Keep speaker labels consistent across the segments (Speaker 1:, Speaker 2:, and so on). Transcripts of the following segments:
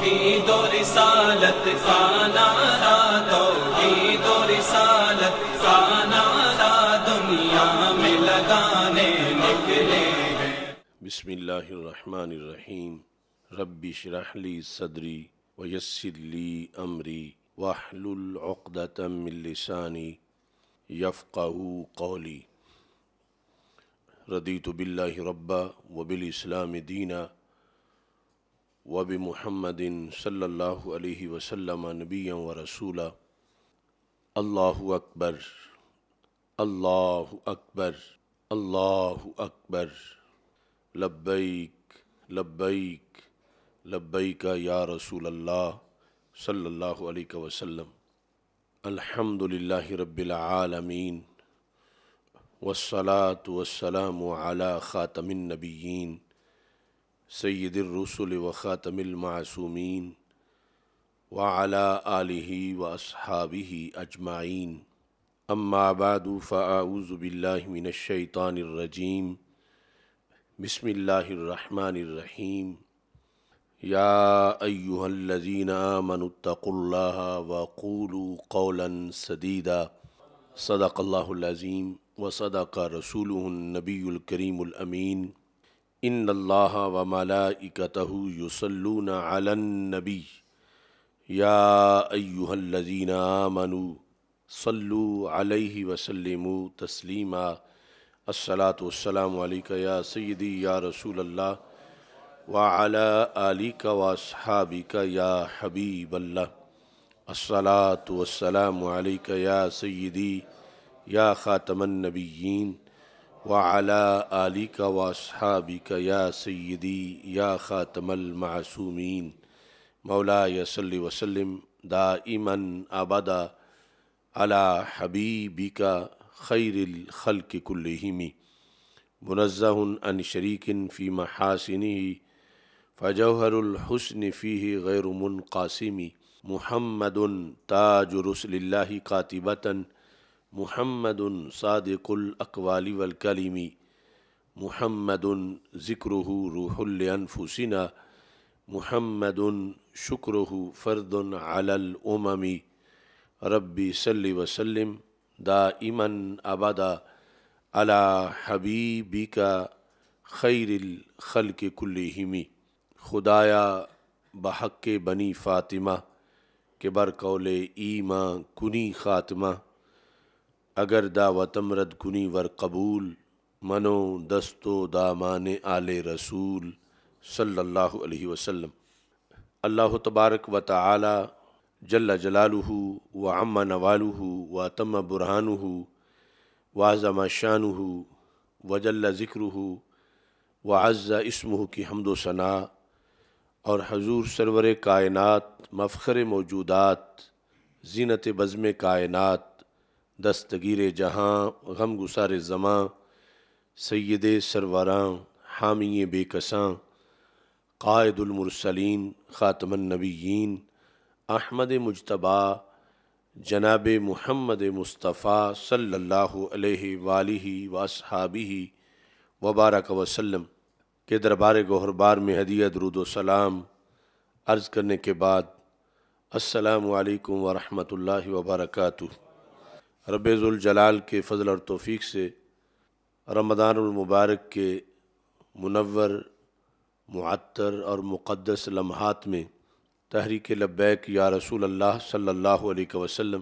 Speaker 1: توحید و رسالت کا نعرہ، توحید و رسالت کا نعرہ دنیا میں لگانے نکلے ہیں۔
Speaker 2: بسم اللہ الرحمن الرحیم۔ رب اشرح لی صدری ویسر لی امری واحلل عقدۃ من لسانی یفقہوا قولی۔ رضیت باللہ ربا وبالاسلام دینا وبمحمد صلی اللہ علیہ وسلم نبیا ورسولا۔ اللہ اکبر، اللہ اکبر، اللہ اکبر، لبیک لبیک لبیک یا رسول اللہ صلی اللہ علیہ وسلم۔ الحمد للہ رب العالمین والصلاة والسلام علی خاتم النبیین سید الرسل وخاتم المعصومین وعلی آلہ واصحابہ اجمعین۔ اما بعد فاعوذ باللہ من الشیطان الرجیم۔ بسم اللہ الرحمن الرحیم۔ یا ایہا الذین آمنوا اتقوا اللہ وقولوا قولا سدیدا۔ صدق اللہ العظیم وصدق رسولہ النبی الکریم الامین۔ ان اللہ وملائکتہ یصلون علی النبی یا ایہا الذین آمنوا صلوا علیہ وسلموا تسلیما۔ الصلاۃ والسلام علیک یا سیدی یا رسول اللہ وعلی آلک واصحابک یا حبیب اللہ۔ الصلاۃ والسلام علیک یا سیدی یا خاتم النبیین وعلی آلک واصحابک یا سیدی یا خاتم المعصومین۔ مولاي صل وسلم دائما ابدا علی حبیبک خیر الخلق کلہم، منزہ عن شریک فی محاسنہ فجوہر الحسن فیہ غیر منقاسم۔ محمد تاج رسل اللہ قاطبۃ، محمد صادق الاقوال والکلم، محمد ذکرہ روح لانفسنا، محمد شکرہ فرد علی الامم۔ ربی صلی وسلم دائما ابدا علی حبیبک خیر الخلق کلہم۔ خدایا بحق بنی فاطمہ کہ بر قول ایماں کنی خاتمہ، اگر دعوتم رد کنی ور قبول، منو دست و دامان آل رسول صلی اللہ علیہ وسلم۔ اللہ تبارک و تعالی جل جلالہ وعم نوالہ واتم برہانہ وعظم شانہ وجل ذکرہ وعز اسمہ کی حمد و ثناء، اور حضور سرور کائنات مفخر موجودات زینت بزم کائنات دستگیر جہاں غم گسار زماں سید سروراں حامی بے کساں قائد المرسلین خاتم النبیین احمد مجتبیٰ جناب محمد مصطفیٰ صلی اللہ علیہ وآلہ واصحابہ وبارک وسلم کے دربار گوہربار میں ہدیہ درود و سلام عرض کرنے کے بعد السلام علیکم ورحمۃ اللہ وبرکاتہ۔ رب ذوالجلال کے فضل اور توفیق سے رمضان المبارک کے منور معطر اور مقدس لمحات میں تحریک لبیک یا رسول اللہ صلی اللہ علیہ وسلم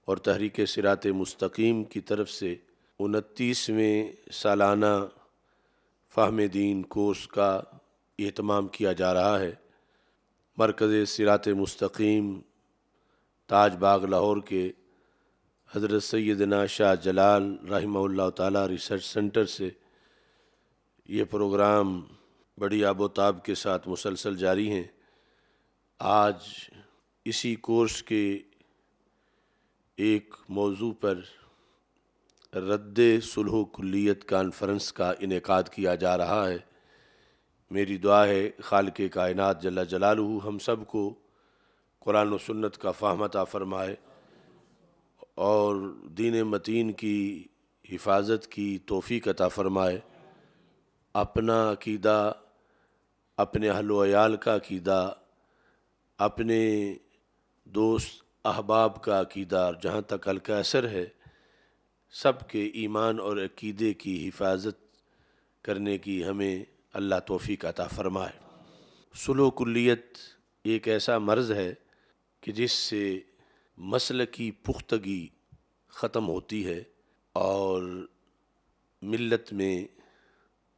Speaker 2: اور تحریک صراط مستقیم کی طرف سے 29ویں سالانہ فہم دین کورس کا اہتمام کیا جا رہا ہے۔ مرکز صراط مستقیم تاج باغ لاہور کے حضرت سیدنا شاہ جلال رحمہ اللہ تعالی ریسرچ سینٹر سے یہ پروگرام بڑی آب و تاب کے ساتھ مسلسل جاری ہیں۔ آج اسی کورس کے ایک موضوع پر رد صلح و کلیت کانفرنس کا انعقاد کیا جا رہا ہے۔ میری دعا ہے خالق کائنات جل جلالہ ہم سب کو قرآن و سنت کا فہم عطا فرمائے اور دین متین کی حفاظت کی توفیق عطا فرمائے، اپنا عقیدہ، اپنے اہل و عیال کا عقیدہ، اپنے دوست احباب کا عقیدہ جہاں تک ہلکا اثر ہے سب کے ایمان اور عقیدے کی حفاظت کرنے کی ہمیں اللہ توفیق عطا فرمائے۔ صلح و کلیت ایک ایسا مرض ہے کہ جس سے مسلکی پختگی ختم ہوتی ہے اور ملت میں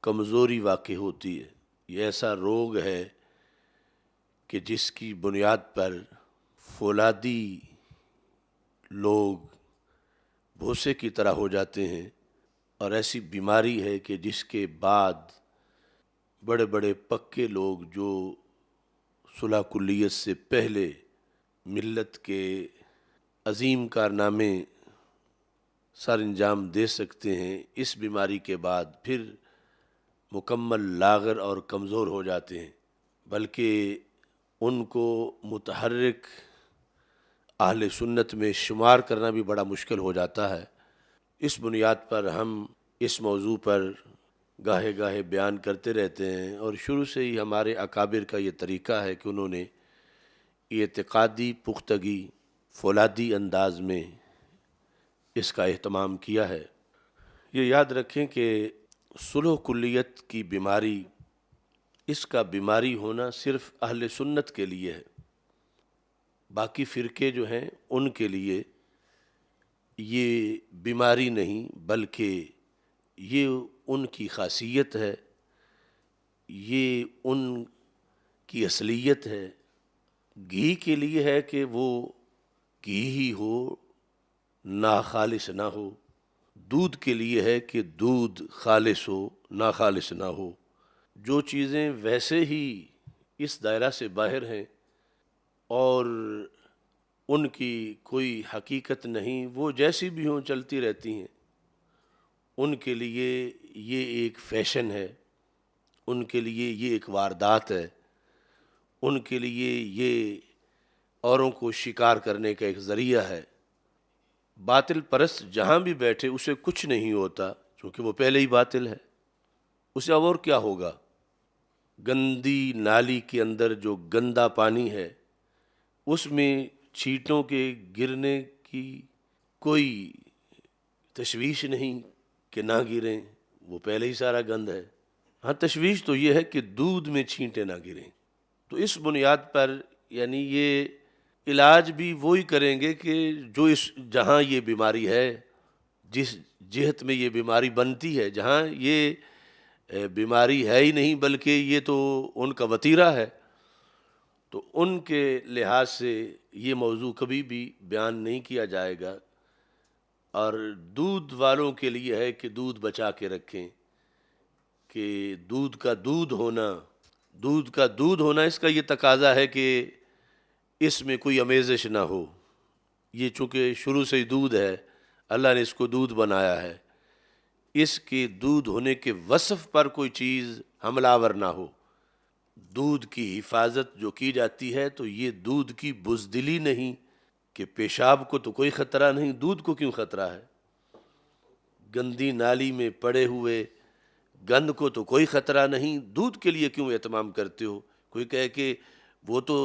Speaker 2: کمزوری واقع ہوتی ہے۔ یہ ایسا روگ ہے کہ جس کی بنیاد پر فولادی لوگ بھوسے کی طرح ہو جاتے ہیں، اور ایسی بیماری ہے کہ جس کے بعد بڑے بڑے پکے لوگ جو صلح کلیت سے پہلے ملت کے عظیم کارنامے سر انجام دے سکتے ہیں، اس بیماری کے بعد پھر مکمل لاغر اور کمزور ہو جاتے ہیں، بلکہ ان کو متحرک اہل سنت میں شمار کرنا بھی بڑا مشکل ہو جاتا ہے۔ اس بنیاد پر ہم اس موضوع پر گاہے گاہے بیان کرتے رہتے ہیں، اور شروع سے ہی ہمارے اکابر کا یہ طریقہ ہے کہ انہوں نے اعتقادی پختگی فولادی انداز میں اس کا اہتمام کیا ہے۔ یہ یاد رکھیں کہ صلح و کلیت کی بیماری، اس کا بیماری ہونا صرف اہل سنت کے لیے ہے، باقی فرقے جو ہیں ان کے لیے یہ بیماری نہیں بلکہ یہ ان کی خاصیت ہے، یہ ان کی اصلیت ہے۔ گھی کے لیے ہے کہ وہ گھی ہی ہو، ناخالص نہ ہو۔ دودھ کے لیے ہے کہ دودھ خالص ہو، ناخالص نہ ہو۔ جو چیزیں ویسے ہی اس دائرہ سے باہر ہیں اور ان کی کوئی حقیقت نہیں، وہ جیسی بھی ہوں چلتی رہتی ہیں، ان کے لیے یہ ایک فیشن ہے، ان کے لیے یہ ایک واردات ہے، ان کے لیے یہ اوروں کو شکار کرنے کا ایک ذریعہ ہے۔ باطل پرست جہاں بھی بیٹھے اسے کچھ نہیں ہوتا، چونکہ وہ پہلے ہی باطل ہے، اسے اور کیا ہوگا؟ گندی نالی کے اندر جو گندا پانی ہے اس میں چھینٹوں کے گرنے کی کوئی تشویش نہیں کہ نہ گریں، وہ پہلے ہی سارا گند ہے۔ ہاں، تشویش تو یہ ہے کہ دودھ میں چھینٹیں نہ گریں۔ تو اس بنیاد پر یعنی یہ علاج بھی وہی کریں گے کہ جو اس جہاں یہ بیماری ہے، جس جہت میں یہ بیماری بنتی ہے، جہاں یہ بیماری ہے ہی نہیں بلکہ یہ تو ان کا وتیرہ ہے، تو ان کے لحاظ سے یہ موضوع کبھی بھی بیان نہیں کیا جائے گا۔ اور دودھ والوں کے لیے ہے کہ دودھ بچا کے رکھیں، کہ دودھ کا دودھ ہونا اس کا یہ تقاضا ہے کہ اس میں کوئی آمیزش نہ ہو۔ یہ چونکہ شروع سے ہی دودھ ہے، اللہ نے اس کو دودھ بنایا ہے، اس کے دودھ ہونے کے وصف پر کوئی چیز حملہ آور نہ ہو۔ دودھ کی حفاظت جو کی جاتی ہے تو یہ دودھ کی بزدلی نہیں کہ پیشاب کو تو کوئی خطرہ نہیں، دودھ کو کیوں خطرہ ہے؟ گندی نالی میں پڑے ہوئے گند کو تو کوئی خطرہ نہیں، دودھ کے لیے کیوں اہتمام کرتے ہو؟ کوئی کہے کہ وہ تو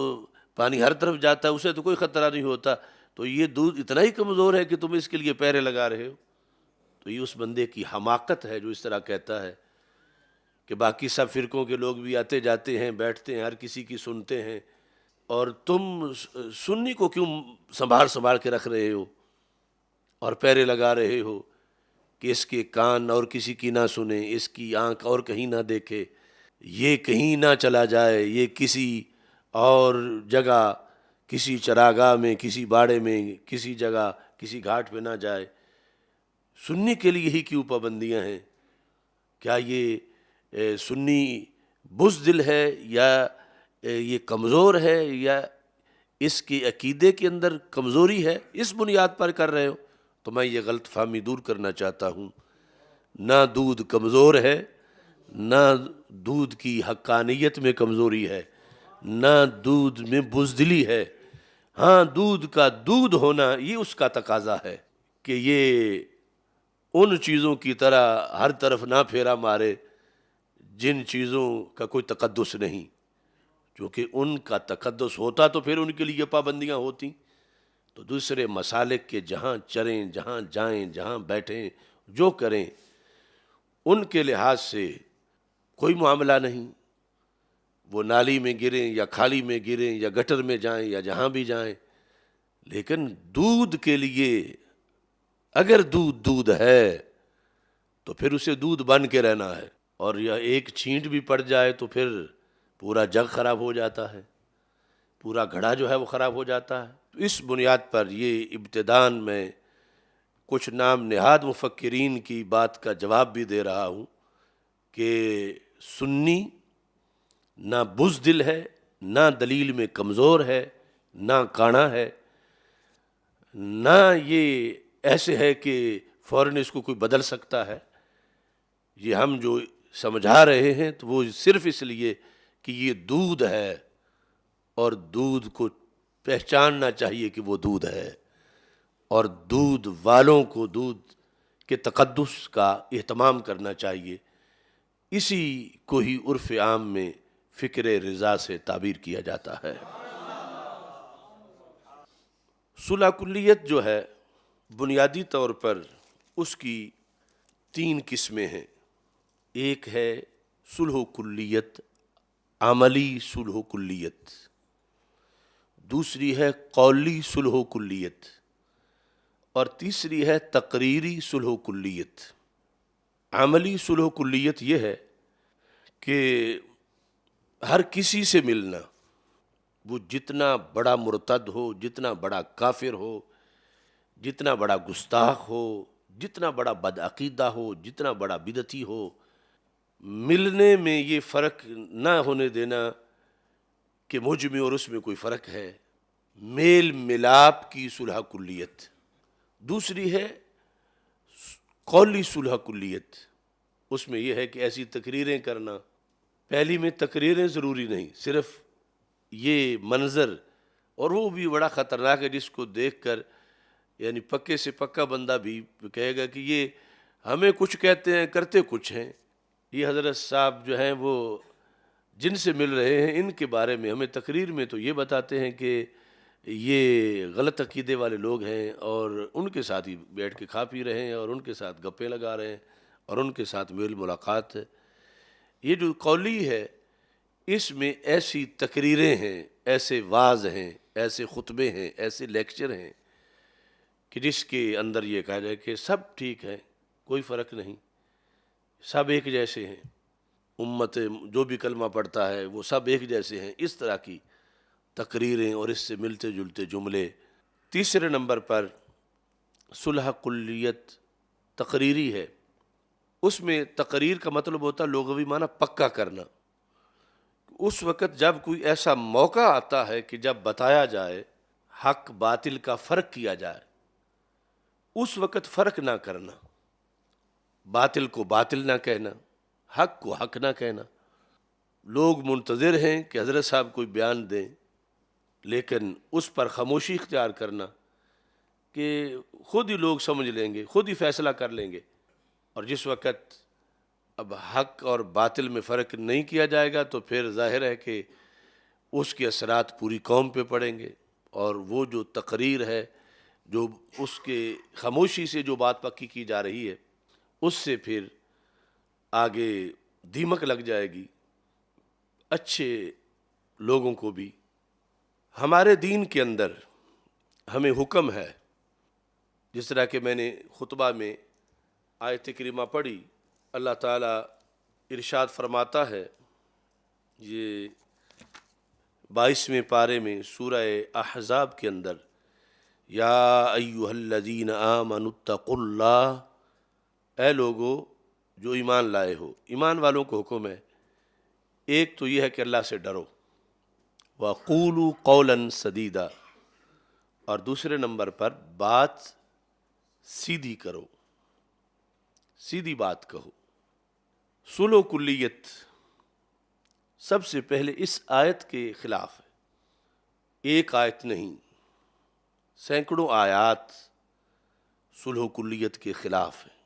Speaker 2: پانی ہر طرف جاتا ہے، اسے تو کوئی خطرہ نہیں ہوتا، تو یہ دودھ اتنا ہی کمزور ہے کہ تم اس کے لیے پہرے لگا رہے ہو؟ تو یہ اس بندے کی حماقت ہے جو اس طرح کہتا ہے کہ باقی سب فرقوں کے لوگ بھی آتے جاتے ہیں، بیٹھتے ہیں، ہر کسی کی سنتے ہیں، اور تم سنی کو کیوں سنبھال کے رکھ رہے ہو اور پہرے لگا رہے ہو کہ اس کے کان اور کسی کی نہ سنے، اس کی آنکھ اور کہیں نہ دیکھے، یہ کہیں نہ چلا جائے، یہ کسی اور جگہ، کسی چراگاہ میں، کسی باڑے میں، کسی جگہ، کسی گھاٹ پہ نہ جائے۔ سنی کے لیے ہی کیوں پابندیاں ہیں؟ کیا یہ سنی بزدل ہے یا یہ کمزور ہے یا اس کے عقیدے کے اندر کمزوری ہے؟ اس بنیاد پر کر رہے ہو تو میں یہ غلط فہمی دور کرنا چاہتا ہوں۔ نہ دودھ کمزور ہے، نہ دودھ کی حقانیت میں کمزوری ہے، نہ دودھ میں بزدلی ہے۔ ہاں، دودھ کا دودھ ہونا یہ اس کا تقاضا ہے کہ یہ ان چیزوں کی طرح ہر طرف نہ پھیرا مارے جن چیزوں کا کوئی تقدس نہیں، چونکہ ان کا تقدس ہوتا تو پھر ان کے لیے پابندیاں ہوتی، تو دوسرے مسالک کے جہاں چریں، جہاں جائیں، جہاں بیٹھیں، جو کریں، ان کے لحاظ سے کوئی معاملہ نہیں، وہ نالی میں گریں یا کھالی میں گریں یا گٹر میں جائیں یا جہاں بھی جائیں، لیکن دودھ کے لیے اگر دودھ ہے تو پھر اسے دودھ بن کے رہنا ہے، اور یا ایک چھینٹ بھی پڑ جائے تو پھر پورا جگ خراب ہو جاتا ہے، پورا گھڑا جو ہے وہ خراب ہو جاتا ہے۔ تو اس بنیاد پر یہ ابتداً میں کچھ نام نہاد مفکرین کی بات کا جواب بھی دے رہا ہوں کہ سنی نہ بزدل ہے، نہ دلیل میں کمزور ہے، نہ کانا ہے، نہ یہ ایسے ہے کہ فوراً اس کو کوئی بدل سکتا ہے۔ یہ ہم جو سمجھا رہے ہیں تو وہ صرف اس لیے کہ یہ دودھ ہے، اور دودھ کو پہچاننا چاہیے کہ وہ دودھ ہے، اور دودھ والوں کو دودھ کے تقدس کا اہتمام کرنا چاہیے۔ اسی کو ہی عرف عام میں فکر رضا سے تعبیر کیا جاتا ہے۔ صلح کلیت جو ہے بنیادی طور پر اس کی 3 قسمیں ہیں۔ ایک ہے صلح کلیت، عملی صلح کلیت، دوسری ہے قولی صلح کلیت، اور تیسری ہے تقریری صلح کلیت۔ عملی صلح کلیت یہ ہے کہ ہر کسی سے ملنا، وہ جتنا بڑا مرتد ہو، جتنا بڑا کافر ہو، جتنا بڑا گستاخ ہو، جتنا بڑا بدعقیدہ ہو، جتنا بڑا بدعتی ہو، ملنے میں یہ فرق نہ ہونے دینا کہ مجھ میں اور اس میں کوئی فرق ہے، میل ملاپ کی صلح کلیت۔ دوسری ہے قولی صلح کلیت، اس میں یہ ہے کہ ایسی تقریریں کرنا، پہلی میں تقریریں ضروری نہیں، صرف یہ منظر، اور وہ بھی بڑا خطرناک ہے جس کو دیکھ کر یعنی پکے سے پکا بندہ بھی کہے گا کہ یہ ہمیں کچھ کہتے ہیں کرتے کچھ ہیں۔ یہ حضرت صاحب جو ہیں وہ جن سے مل رہے ہیں ان کے بارے میں ہمیں تقریر میں تو یہ بتاتے ہیں کہ یہ غلط عقیدے والے لوگ ہیں، اور ان کے ساتھ ہی بیٹھ کے کھا پی رہے ہیں، اور ان کے ساتھ گپیں لگا رہے ہیں، اور ان کے ساتھ میل ملاقات ہے۔ یہ جو قولی ہے اس میں ایسی تقریریں ہیں، ایسے واعظ ہیں، ایسے خطبے ہیں، ایسے لیکچر ہیں کہ جس کے اندر یہ کہا جائے کہ سب ٹھیک ہے، کوئی فرق نہیں، سب ایک جیسے ہیں، امت جو بھی کلمہ پڑھتا ہے وہ سب ایک جیسے ہیں، اس طرح کی تقریریں اور اس سے ملتے جلتے جملے۔ تیسرے نمبر پر صلح کلیت تقریری ہے، اس میں تقریر کا مطلب ہوتا ہے لغوی معنی پکا کرنا۔ اس وقت جب کوئی ایسا موقع آتا ہے کہ جب بتایا جائے، حق باطل کا فرق کیا جائے، اس وقت فرق نہ کرنا، باطل کو باطل نہ کہنا، حق کو حق نہ کہنا۔ لوگ منتظر ہیں کہ حضرت صاحب کوئی بیان دیں، لیکن اس پر خاموشی اختیار کرنا کہ خود ہی لوگ سمجھ لیں گے، خود ہی فیصلہ کر لیں گے۔ اور جس وقت اب حق اور باطل میں فرق نہیں کیا جائے گا تو پھر ظاہر ہے کہ اس کے اثرات پوری قوم پہ پڑیں گے، اور وہ جو تقریر ہے، جو اس کے خاموشی سے جو بات پکی کی جا رہی ہے، اس سے پھر آگے دیمک لگ جائے گی اچھے لوگوں کو بھی۔ ہمارے دین کے اندر ہمیں حکم ہے، جس طرح کہ میں نے خطبہ میں آیت کریمہ پڑھی، اللہ تعالیٰ ارشاد فرماتا ہے، یہ 22ویں پارے میں سورہ احزاب کے اندر، یا ایھا الذین آمنوا اتقوا اللہ، اے لوگو جو ایمان لائے ہو۔ ایمان والوں کو حکم ہے، ایک تو یہ ہے کہ اللہ سے ڈرو، وقولوا قولا سدیدا، اور دوسرے نمبر پر بات سیدھی کرو، سیدھی بات کہو۔ صلح کلیت سب سے پہلے اس آیت کے خلاف ہے، ایک آیت نہیں، سینکڑوں آیات صلح کلیت کے خلاف ہے۔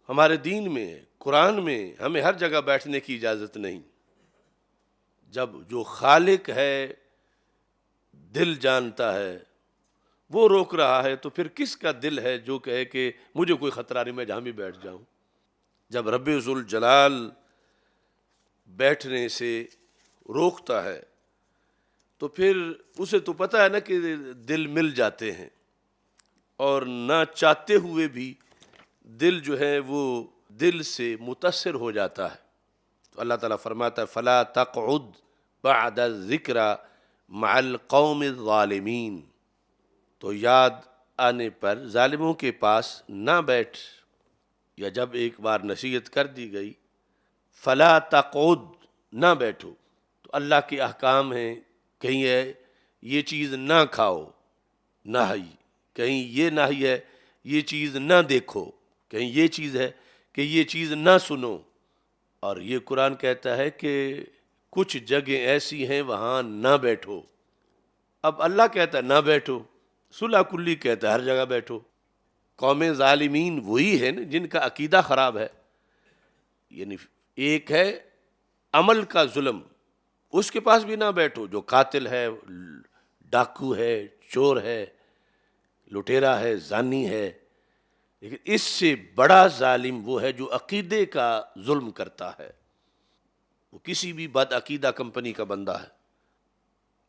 Speaker 2: ہمارے دین میں، قرآن میں ہمیں ہر جگہ بیٹھنے کی اجازت نہیں، جب جو خالق ہے دل جانتا ہے وہ روک رہا ہے تو پھر کس کا دل ہے جو کہے کہ مجھے کوئی خطرہ نہیں، میں جہاں بھی بیٹھ جاؤں؟ جب رب ذوالجلال بیٹھنے سے روکتا ہے تو پھر اسے تو پتہ ہے نا کہ دل مل جاتے ہیں، اور نہ چاہتے ہوئے بھی دل جو ہے وہ دل سے متاثر ہو جاتا ہے۔ تو اللہ تعالیٰ فرماتا ہے فَلَا تَقْعُدْ بَعْدَ الذِّكْرَى مَعَ الْقَوْمِ الظَّالِمِينَ، تو یاد آنے پر ظالموں کے پاس نہ بیٹھ، یا جب ایک بار نصیحت کر دی گئی فَلَا تَقْعُدْ، نہ بیٹھو۔ تو اللہ کے احکام ہیں، کہیں ہے یہ چیز نہ کھاؤ، نہی، کہیں یہ نہی ہے یہ چیز نہ دیکھو، کہیں یہ چیز ہے کہ یہ چیز نہ سنو، اور یہ قرآن کہتا ہے کہ کچھ جگہیں ایسی ہیں وہاں نہ بیٹھو۔ اب اللہ کہتا ہے نہ بیٹھو، صلح کلی کہتا ہے ہر جگہ بیٹھو۔ قوم ظالمین وہی ہے نا جن کا عقیدہ خراب ہے، یعنی ایک ہے عمل کا ظلم، اس کے پاس بھی نہ بیٹھو، جو قاتل ہے، ڈاکو ہے، چور ہے، لٹیرا ہے، زانی ہے، لیکن اس سے بڑا ظالم وہ ہے جو عقیدے کا ظلم کرتا ہے۔ وہ کسی بھی بد عقیدہ کمپنی کا بندہ ہے،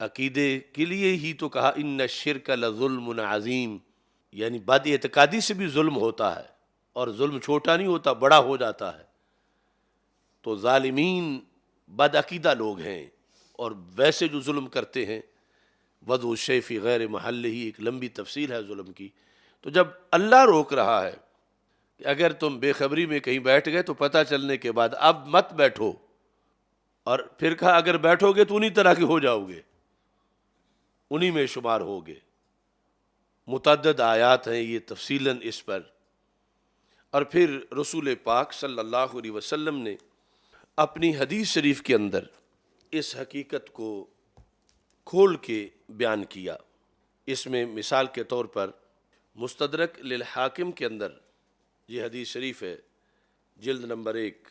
Speaker 2: عقیدے کے لیے ہی تو کہا ان الشرک لظلم عظیم، یعنی بد اعتقادی سے بھی ظلم ہوتا ہے، اور ظلم چھوٹا نہیں ہوتا، بڑا ہو جاتا ہے۔ تو ظالمین بد عقیدہ لوگ ہیں، اور ویسے جو ظلم کرتے ہیں وضع الشیء فی غیر محلہ، ایک لمبی تفصیل ہے ظلم کی۔ تو جب اللہ روک رہا ہے کہ اگر تم بے خبری میں کہیں بیٹھ گئے تو پتہ چلنے کے بعد اب مت بیٹھو، اور پھر کہا اگر بیٹھو گے تو انہی طرح کے ہو جاؤ گے، انہی میں شمار ہوگے۔ متعدد آیات ہیں یہ تفصیلاً اس پر، اور پھر رسول پاک صلی اللہ علیہ وسلم نے اپنی حدیث شریف کے اندر اس حقیقت کو کھول کے بیان کیا۔ اس میں مثال کے طور پر مستدرک للحاکم کے اندر یہ حدیث شریف ہے، جلد نمبر 1،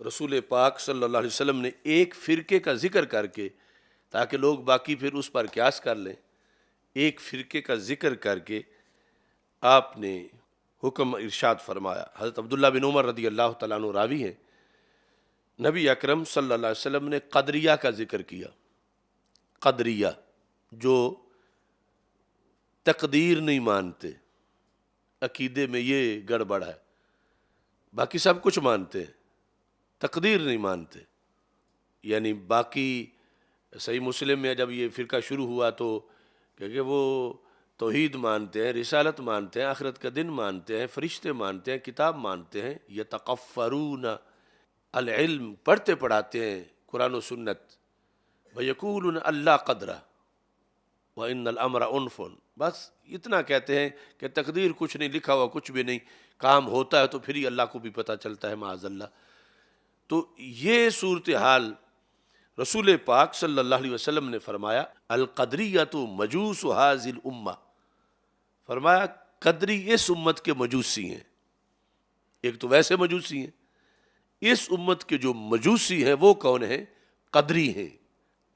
Speaker 2: رسول پاک صلی اللہ علیہ وسلم نے ایک فرقے کا ذکر کر کے، تاکہ لوگ باقی پھر اس پر قیاس کر لیں، ایک فرقے کا ذکر کر کے آپ نے حکم ارشاد فرمایا۔ حضرت عبداللہ بن عمر رضی اللہ تعالیٰ عنہ راوی ہیں، نبی اکرم صلی اللہ علیہ وسلم نے قدریہ کا ذکر کیا۔ قدریہ جو تقدیر نہیں مانتے، عقیدے میں یہ گڑبڑ ہے، باقی سب کچھ مانتے ہیں، تقدیر نہیں مانتے۔ یعنی باقی صحیح مسلم میں جب یہ فرقہ شروع ہوا تو کہ وہ توحید مانتے ہیں، رسالت مانتے ہیں، آخرت کا دن مانتے ہیں، فرشتے مانتے ہیں، کتاب مانتے ہیں، یتقفرون العلم، پڑھتے پڑھاتے ہیں قرآن و سنت، وَيَقُولُونَ اللہ قدرہ وَإِنَّ الْأَمْرَ أُنْفٌ، بس اتنا کہتے ہیں کہ تقدیر کچھ نہیں، لکھا ہوا کچھ بھی نہیں، کام ہوتا ہے تو پھر ہی اللہ کو بھی پتہ چلتا ہے، معاذ اللہ۔ تو یہ صورتحال رسول پاک صلی اللہ علیہ وسلم نے فرمایا القدریۃ مجوس هذه الامہ، فرمایا قدری اس امت کے مجوسی ہیں۔ ایک تو ویسے مجوسی ہیں، اس امت کے جو مجوسی ہیں وہ کون ہیں؟ قدری ہیں،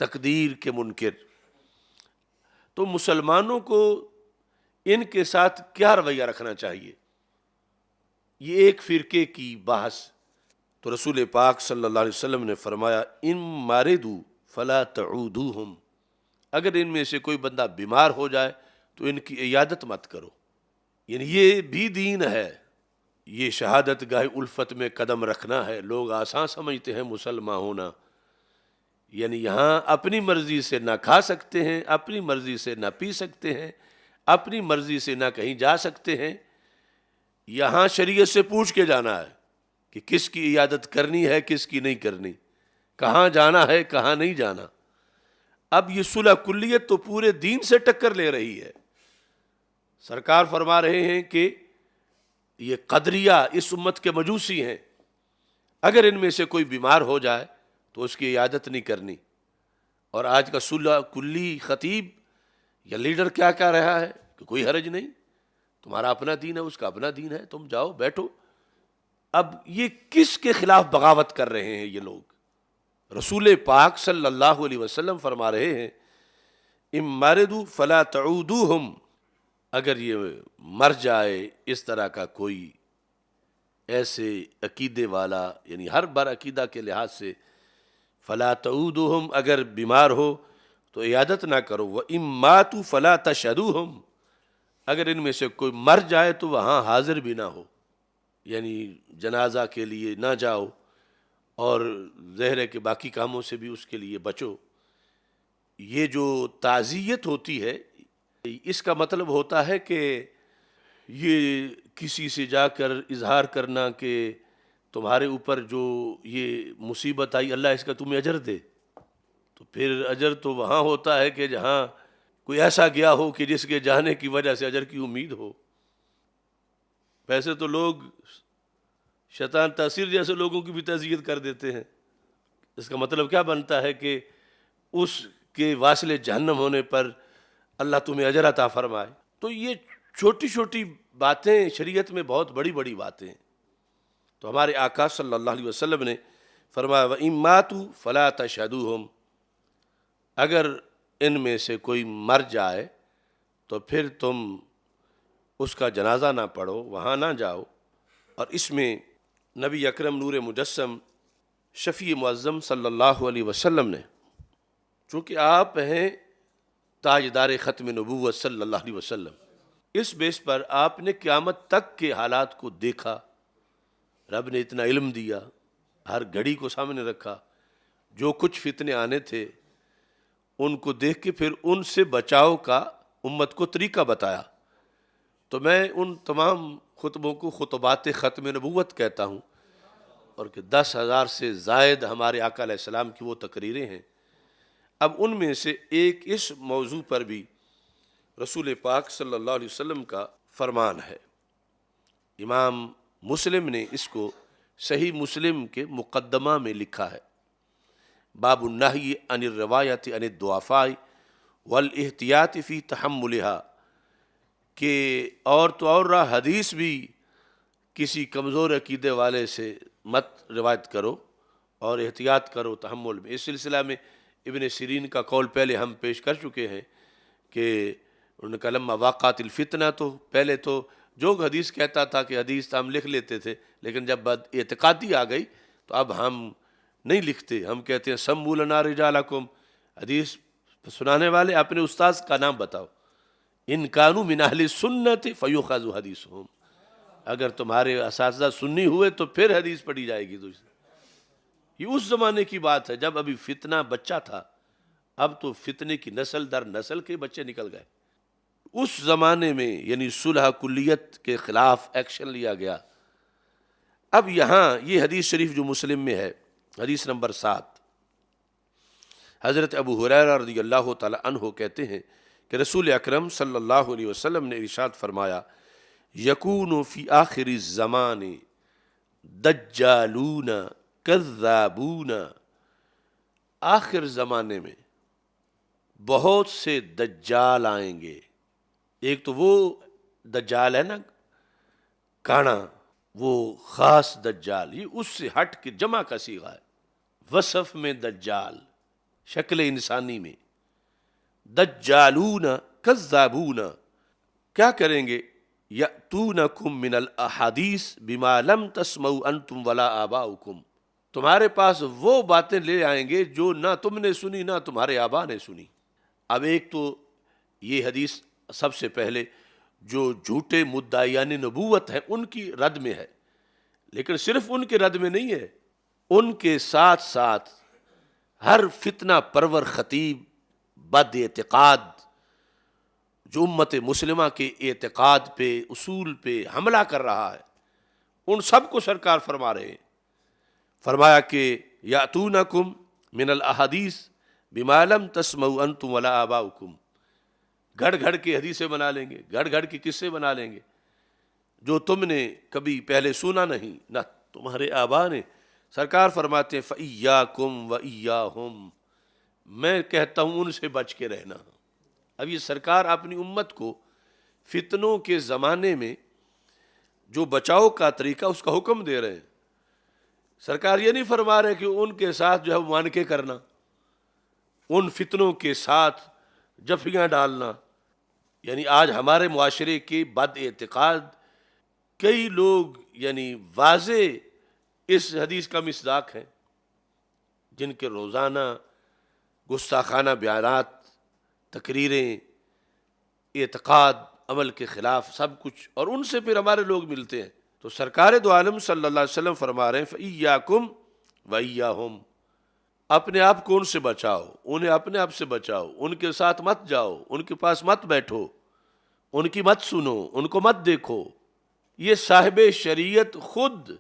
Speaker 2: تقدیر کے منکر۔ تو مسلمانوں کو ان کے ساتھ کیا رویہ رکھنا چاہیے؟ یہ ایک فرقے کی بحث۔ تو رسول پاک صلی اللہ علیہ وسلم نے فرمایا ان ماردو فلا تعودوہم، اگر ان میں سے کوئی بندہ بیمار ہو جائے تو ان کی عیادت مت کرو۔ یعنی یہ بھی دین ہے، یہ شہادت گاہ الفت میں قدم رکھنا ہے۔ لوگ آسان سمجھتے ہیں مسلمان ہونا، یعنی یہاں اپنی مرضی سے نہ کھا سکتے ہیں، اپنی مرضی سے نہ پی سکتے ہیں، اپنی مرضی سے نہ کہیں جا سکتے ہیں، یہاں شریعت سے پوچھ کے جانا ہے کہ کس کی عیادت کرنی ہے، کس کی نہیں کرنی، کہاں جانا ہے، کہاں نہیں جانا۔ اب یہ صلح کلیت تو پورے دین سے ٹکر لے رہی ہے۔ سرکار فرما رہے ہیں کہ یہ قدریہ اس امت کے مجوسی ہیں، اگر ان میں سے کوئی بیمار ہو جائے تو اس کی عیادت نہیں کرنی۔ اور آج کا صلح کلی خطیب یا لیڈر کیا کہہ رہا ہے کہ کوئی حرج نہیں، تمہارا اپنا دین ہے، اس کا اپنا دین ہے، تم جاؤ بیٹھو۔ اب یہ کس کے خلاف بغاوت کر رہے ہیں یہ لوگ؟ رسول پاک صلی اللہ علیہ وسلم فرما رہے ہیں ام مردوا فلا تعودوہم، اگر یہ مر جائے اس طرح کا کوئی ایسے عقیدے والا، یعنی ہر بر عقیدہ کے لحاظ سے، فلا تعودوہم، اگر بیمار ہو تو عیادت نہ کرو، وَإِن ماتوا فلا تشہدوہم، اگر ان میں سے کوئی مر جائے تو وہاں حاضر بھی نہ ہو، یعنی جنازہ کے لیے نہ جاؤ، اور ظاہر ہے کہ باقی کاموں سے بھی اس کے لیے بچو۔ یہ جو تعزیت ہوتی ہے، اس کا مطلب ہوتا ہے کہ یہ کسی سے جا کر اظہار کرنا کہ تمہارے اوپر جو یہ مصیبت آئی اللہ اس کا تمہیں اجر دے، تو پھر اجر تو وہاں ہوتا ہے کہ جہاں کوئی ایسا گیا ہو کہ جس کے جانے کی وجہ سے اجر کی امید ہو۔ ویسے تو لوگ شیطان تاثیر جیسے لوگوں کی بھی تعزیت کر دیتے ہیں، اس کا مطلب کیا بنتا ہے کہ اس کے واصل جہنم ہونے پر اللہ تمہیں اجر عطا فرمائے۔ تو یہ چھوٹی چھوٹی باتیں شریعت میں بہت بڑی بڑی باتیں ہیں۔ تو ہمارے آقا صلی اللہ علیہ وسلم نے فرمایا وَإِن مَاتُوا فَلَا تَشْهَدُوهُمْ، اگر ان میں سے کوئی مر جائے تو پھر تم اس کا جنازہ نہ پڑھو، وہاں نہ جاؤ۔ اور اس میں نبی اکرم نور مجسم شفیع معظم صلی اللہ علیہ وسلم نے، چونکہ آپ ہیں تاجدار ختم نبوت صلی اللہ علیہ وسلم، اس بیس پر آپ نے قیامت تک کے حالات کو دیکھا، رب نے اتنا علم دیا، ہر گھڑی کو سامنے رکھا، جو کچھ فتنے آنے تھے ان کو دیکھ کے پھر ان سے بچاؤ کا امت کو طریقہ بتایا۔ تو میں ان تمام خطبوں کو خطبات ختم نبوت کہتا ہوں، اور کہ 10,000 سے زائد ہمارے آقا علیہ السلام کی وہ تقریریں ہیں۔ اب ان میں سے ایک اس موضوع پر بھی رسول پاک صلی اللہ علیہ وسلم کا فرمان ہے۔ امام مسلم نے اس کو صحیح مسلم کے مقدمہ میں لکھا ہے، باب النہی عن الروایت عن الضعفاء والاحتیاط فی تحملها، کہ اور تو اور رہا حدیث بھی کسی کمزور عقیدے والے سے مت روایت کرو اور احتیاط کرو تحمل میں۔ اس سلسلہ میں ابن سیرین کا قول پہلے ہم پیش کر چکے ہیں کہ انہوں نے کہا لما واقعت الفتنہ، تو پہلے تو جو حدیث کہتا تھا کہ حدیث ہم لکھ لیتے تھے، لیکن جب بد اعتقادی آ گئی تو اب ہم نہیں لکھتے، ہم کہتے ہیں سموا لنا رجالکم، حدیث سنانے والے اپنے استاذ کا نام بتاؤ، ان کانوا من اہل السنت فیؤخذ حدیثہم، اگر تمہارے اساتذہ سنی ہوئے تو پھر حدیث پڑھی جائے گی۔ یہ اس زمانے کی بات ہے جب ابھی فتنہ بچہ تھا، اب تو فتنے کی نسل در نسل کے بچے نکل گئے۔ اس زمانے میں یعنی صلح کلیت کے خلاف ایکشن لیا گیا۔ اب یہاں یہ حدیث شریف جو مسلم میں ہے، حدیث نمبر 7، حضرت ابو ہریرہ رضی اللہ تعالی عنہ کہتے ہیں کہ رسول اکرم صلی اللہ علیہ وسلم نے ارشاد فرمایا یکون فی آخر الزمان دجالون کذابون، آخر زمانے میں بہت سے دجال آئیں گے۔ ایک تو وہ دجال ہے نا کانا، وہ خاص دجال، یہ اس سے ہٹ کے جمع کا صیغہ ہے، وصف میں دجال، شکل انسانی میں۔ دجالون کذابون، کیا کریں گے؟ یأتونکم من الاحادیث بما لم تسمعوا انتم ولا آباؤکم، تمہارے پاس وہ باتیں لے آئیں گے جو نہ تم نے سنی نہ تمہارے آبا نے سنی۔ اب ایک تو یہ حدیث سب سے پہلے جو جھوٹے مدعیان نبوت ہیں ان کی رد میں ہے، لیکن صرف ان کے رد میں نہیں ہے، ان کے ساتھ ساتھ ہر فتنہ پرور خطیب بد اعتقاد جو امت مسلمہ کے اعتقاد پہ اصول پہ حملہ کر رہا ہے، ان سب کو سرکار فرما رہے ہیں۔ فرمایا کہ یاتونکم من الاحادیث بما لم تسمعوا انتم ولا آباؤکم، گھڑ گھڑ کے حدیثیں بنا لیں گے، گھڑ گھڑ کے قصے بنا لیں گے جو تم نے کبھی پہلے سنا نہیں نہ تمہارے آبا نے۔ سرکار فرماتے ہیں فَإِيَّاكُمْ وَإِيَّاهُمْ، میں کہتا ہوں ان سے بچ کے رہنا۔ اب یہ سرکار اپنی امت کو فتنوں کے زمانے میں جو بچاؤ کا طریقہ اس کا حکم دے رہے ہیں۔ سرکار یہ نہیں فرما رہے کہ ان کے ساتھ جو ہے مان کے کرنا، ان فتنوں کے ساتھ جفیاں ڈالنا. یعنی آج ہمارے معاشرے کے بد اعتقاد کئی لوگ یعنی واضح اس حدیث کا مصداق ہیں، جن کے روزانہ گستاخانہ بیانات، تقریریں، اعتقاد، عمل کے خلاف سب کچھ، اور ان سے پھر ہمارے لوگ ملتے ہیں. تو سرکار دو عالم صلی اللہ علیہ وسلم فرما رہے ہیں فَإِيَّاكُمْ وَإِيَّاهُمْ، اپنے آپ کو ان سے بچاؤ، انہیں اپنے آپ سے بچاؤ، ان کے ساتھ مت جاؤ، ان کے پاس مت بیٹھو، ان کی مت سنو، ان کو مت دیکھو. یہ صاحب شریعت خود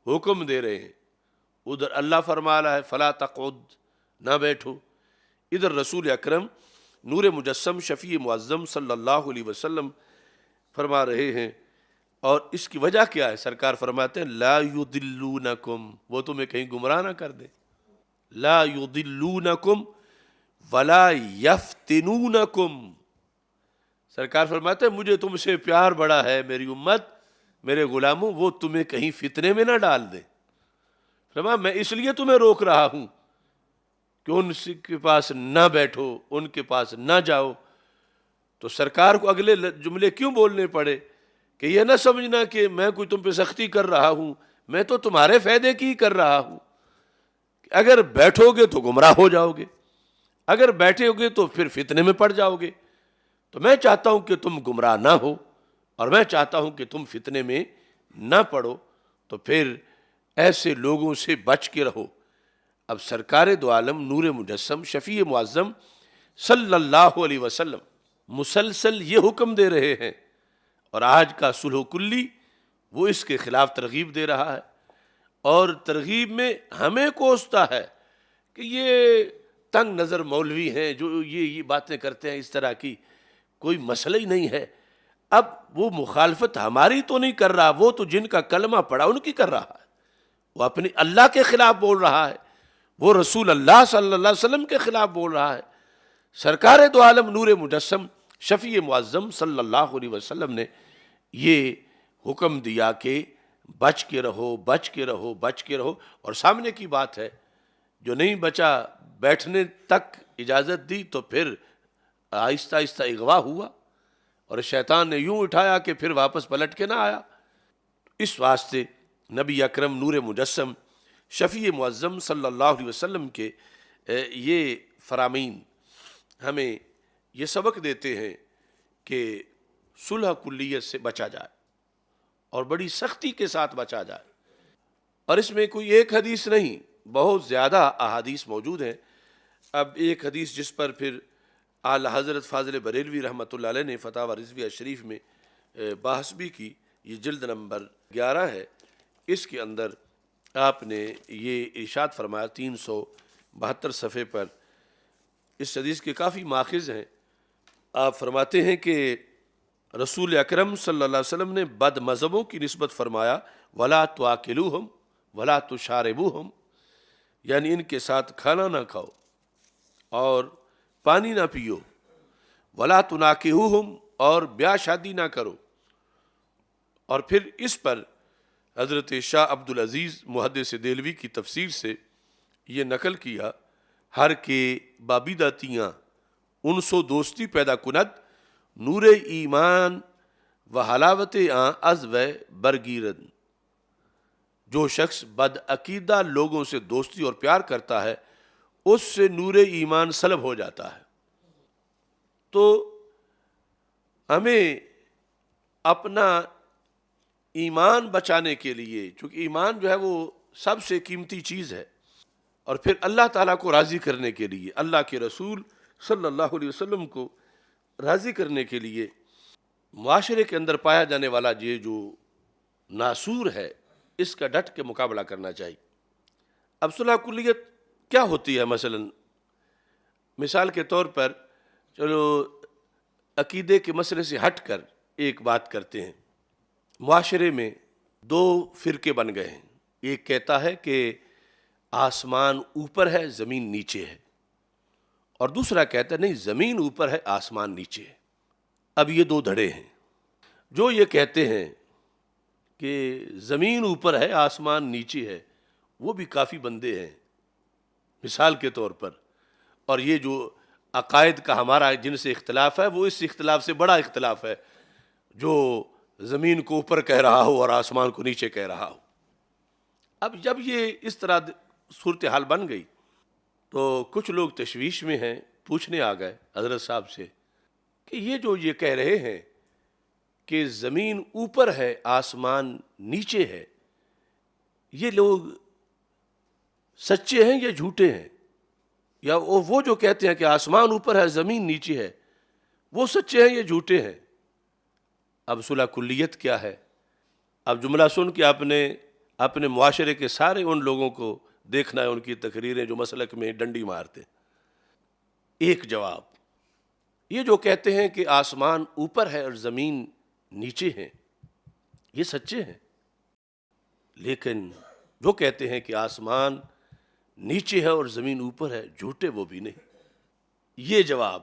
Speaker 2: حکم دے رہے ہیں. ادھر اللہ فرما رہا ہے فلا تقعد، نہ بیٹھو. ادھر رسول اکرم نور مجسم شفیع معظم صلی اللہ علیہ وسلم فرما رہے ہیں. اور اس کی وجہ کیا ہے؟ سرکار فرماتے ہیں لا یضلونکم، وہ تمہیں کہیں گمراہ نہ کر دے. لا یضلونکم ولا یفتنونکم. سرکار فرماتے ہیں مجھے تم سے پیار بڑا ہے، میری امت، میرے غلاموں، وہ تمہیں کہیں فتنے میں نہ ڈال دے. فرمایا میں اس لیے تمہیں روک رہا ہوں کہ ان کے پاس نہ بیٹھو، ان کے پاس نہ جاؤ. تو سرکار کو اگلے جملے کیوں بولنے پڑے کہ یہ نہ سمجھنا کہ میں کوئی تم پہ سختی کر رہا ہوں، میں تو تمہارے فائدے کی کر رہا ہوں. اگر بیٹھو گے تو گمراہ ہو جاؤ گے، اگر بیٹھے ہوگے تو پھر فتنے میں پڑ جاؤ گے. تو میں چاہتا ہوں کہ تم گمراہ نہ ہو، اور میں چاہتا ہوں کہ تم فتنے میں نہ پڑو. تو پھر ایسے لوگوں سے بچ کے رہو. اب سرکار دو عالم نور مجسم شفیع معظم صلی اللہ علیہ وسلم مسلسل یہ حکم دے رہے ہیں، اور آج کا صلح کلی وہ اس کے خلاف ترغیب دے رہا ہے، اور ترغیب میں ہمیں کوستا ہے کہ یہ تنگ نظر مولوی ہیں جو یہ باتیں کرتے ہیں، اس طرح کی کوئی مسئلہ ہی نہیں ہے. اب وہ مخالفت ہماری تو نہیں کر رہا، وہ تو جن کا کلمہ پڑا ان کی کر رہا ہے. وہ اپنی اللہ کے خلاف بول رہا ہے، وہ رسول اللہ صلی اللہ علیہ وسلم کے خلاف بول رہا ہے. سرکار دو عالم نور مجسم شفیع معظم صلی اللہ علیہ وسلم نے یہ حکم دیا کہ بچ کے رہو، بچ کے رہو، بچ کے رہو. اور سامنے کی بات ہے، جو نہیں بچا بیٹھنے تک اجازت دی تو پھر آہستہ آہستہ اغوا ہوا، اور شیطان نے یوں اٹھایا کہ پھر واپس پلٹ کے نہ آیا. اس واسطے نبی اکرم نور مجسم شفیع معظم صلی اللہ علیہ وسلم کے یہ فرامین ہمیں یہ سبق دیتے ہیں کہ صلح کلیت سے بچا جائے، اور بڑی سختی کے ساتھ بچا جائے. اور اس میں کوئی ایک حدیث نہیں، بہت زیادہ احادیث موجود ہیں. اب ایک حدیث جس پر پھر اعلی حضرت فاضل بریلوی رحمۃ اللہ علیہ نے فتاوی رضویہ شریف میں بحث بھی کی، یہ جلد نمبر 11 ہے. اس کے اندر آپ نے یہ ارشاد فرمایا 372 صفحے پر. اس حدیث کے کافی ماخذ ہیں. آپ فرماتے ہیں کہ رسول اکرم صلی اللہ علیہ وسلم نے بد مذہبوں کی نسبت فرمایا ولا تواکلوہم ولا تشاربوہم، یعنی ان کے ساتھ کھانا نہ کھاؤ اور پانی نہ پیو. ولا تناکحوہم، اور بیاہ شادی نہ کرو. اور پھر اس پر حضرت شاہ عبدالعزیز محدث دہلوی کی تفسیر سے یہ نقل کیا ہر کے بابیداتیاں ان سو دوستی پیدا کند نور ایمان و حلاوت آن از و برگیرن. جو شخص بد عقیدہ لوگوں سے دوستی اور پیار کرتا ہے اس سے نور ایمان سلب ہو جاتا ہے. تو ہمیں اپنا ایمان بچانے کے لیے، چونکہ ایمان جو ہے وہ سب سے قیمتی چیز ہے، اور پھر اللہ تعالیٰ کو راضی کرنے کے لیے، اللہ کے رسول صلی اللہ علیہ وسلم کو راضی کرنے کے لیے معاشرے کے اندر پایا جانے والا یہ جو ناسور ہے، اس کا ڈٹ کے مقابلہ کرنا چاہیے. اب صلح کلیت کیا ہوتی ہے؟ مثال کے طور پر چلو عقیدے کے مسئلے سے ہٹ کر ایک بات کرتے ہیں. معاشرے میں دو فرقے بن گئے ہیں. ایک کہتا ہے کہ آسمان اوپر ہے، زمین نیچے ہے، اور دوسرا کہتا ہے نہیں، زمین اوپر ہے، آسمان نیچے ہے. اب یہ دو دھڑے ہیں. جو یہ کہتے ہیں کہ زمین اوپر ہے، آسمان نیچے ہے، وہ بھی کافی بندے ہیں مثال کے طور پر، اور یہ جو عقائد کا ہمارا جن سے اختلاف ہے وہ اس اختلاف سے بڑا اختلاف ہے، جو زمین کو اوپر کہہ رہا ہو اور آسمان کو نیچے کہہ رہا ہو۔ اب جب یہ اس طرح صورتحال بن گئی تو کچھ لوگ تشویش میں ہیں، پوچھنے آ گئے حضرت صاحب سے کہ یہ کہہ رہے ہیں کہ زمین اوپر ہے آسمان نیچے ہے، یہ لوگ سچے ہیں یا جھوٹے ہیں؟ یا وہ جو کہتے ہیں کہ آسمان اوپر ہے زمین نیچے ہے، وہ سچے ہیں یا جھوٹے ہیں؟ اب صلح کلیت کیا ہے؟ اب جملہ سن کے آپ نے اپنے معاشرے کے سارے ان لوگوں کو دیکھنا ہے، ان کی تقریریں جو مسلک میں ڈنڈی مارتے ہیں۔ ایک جواب، یہ جو کہتے ہیں کہ آسمان اوپر ہے اور زمین نیچے ہے یہ سچے ہیں، لیکن جو کہتے ہیں کہ آسمان نیچے ہے اور زمین اوپر ہے جھوٹے وہ بھی نہیں۔ یہ جواب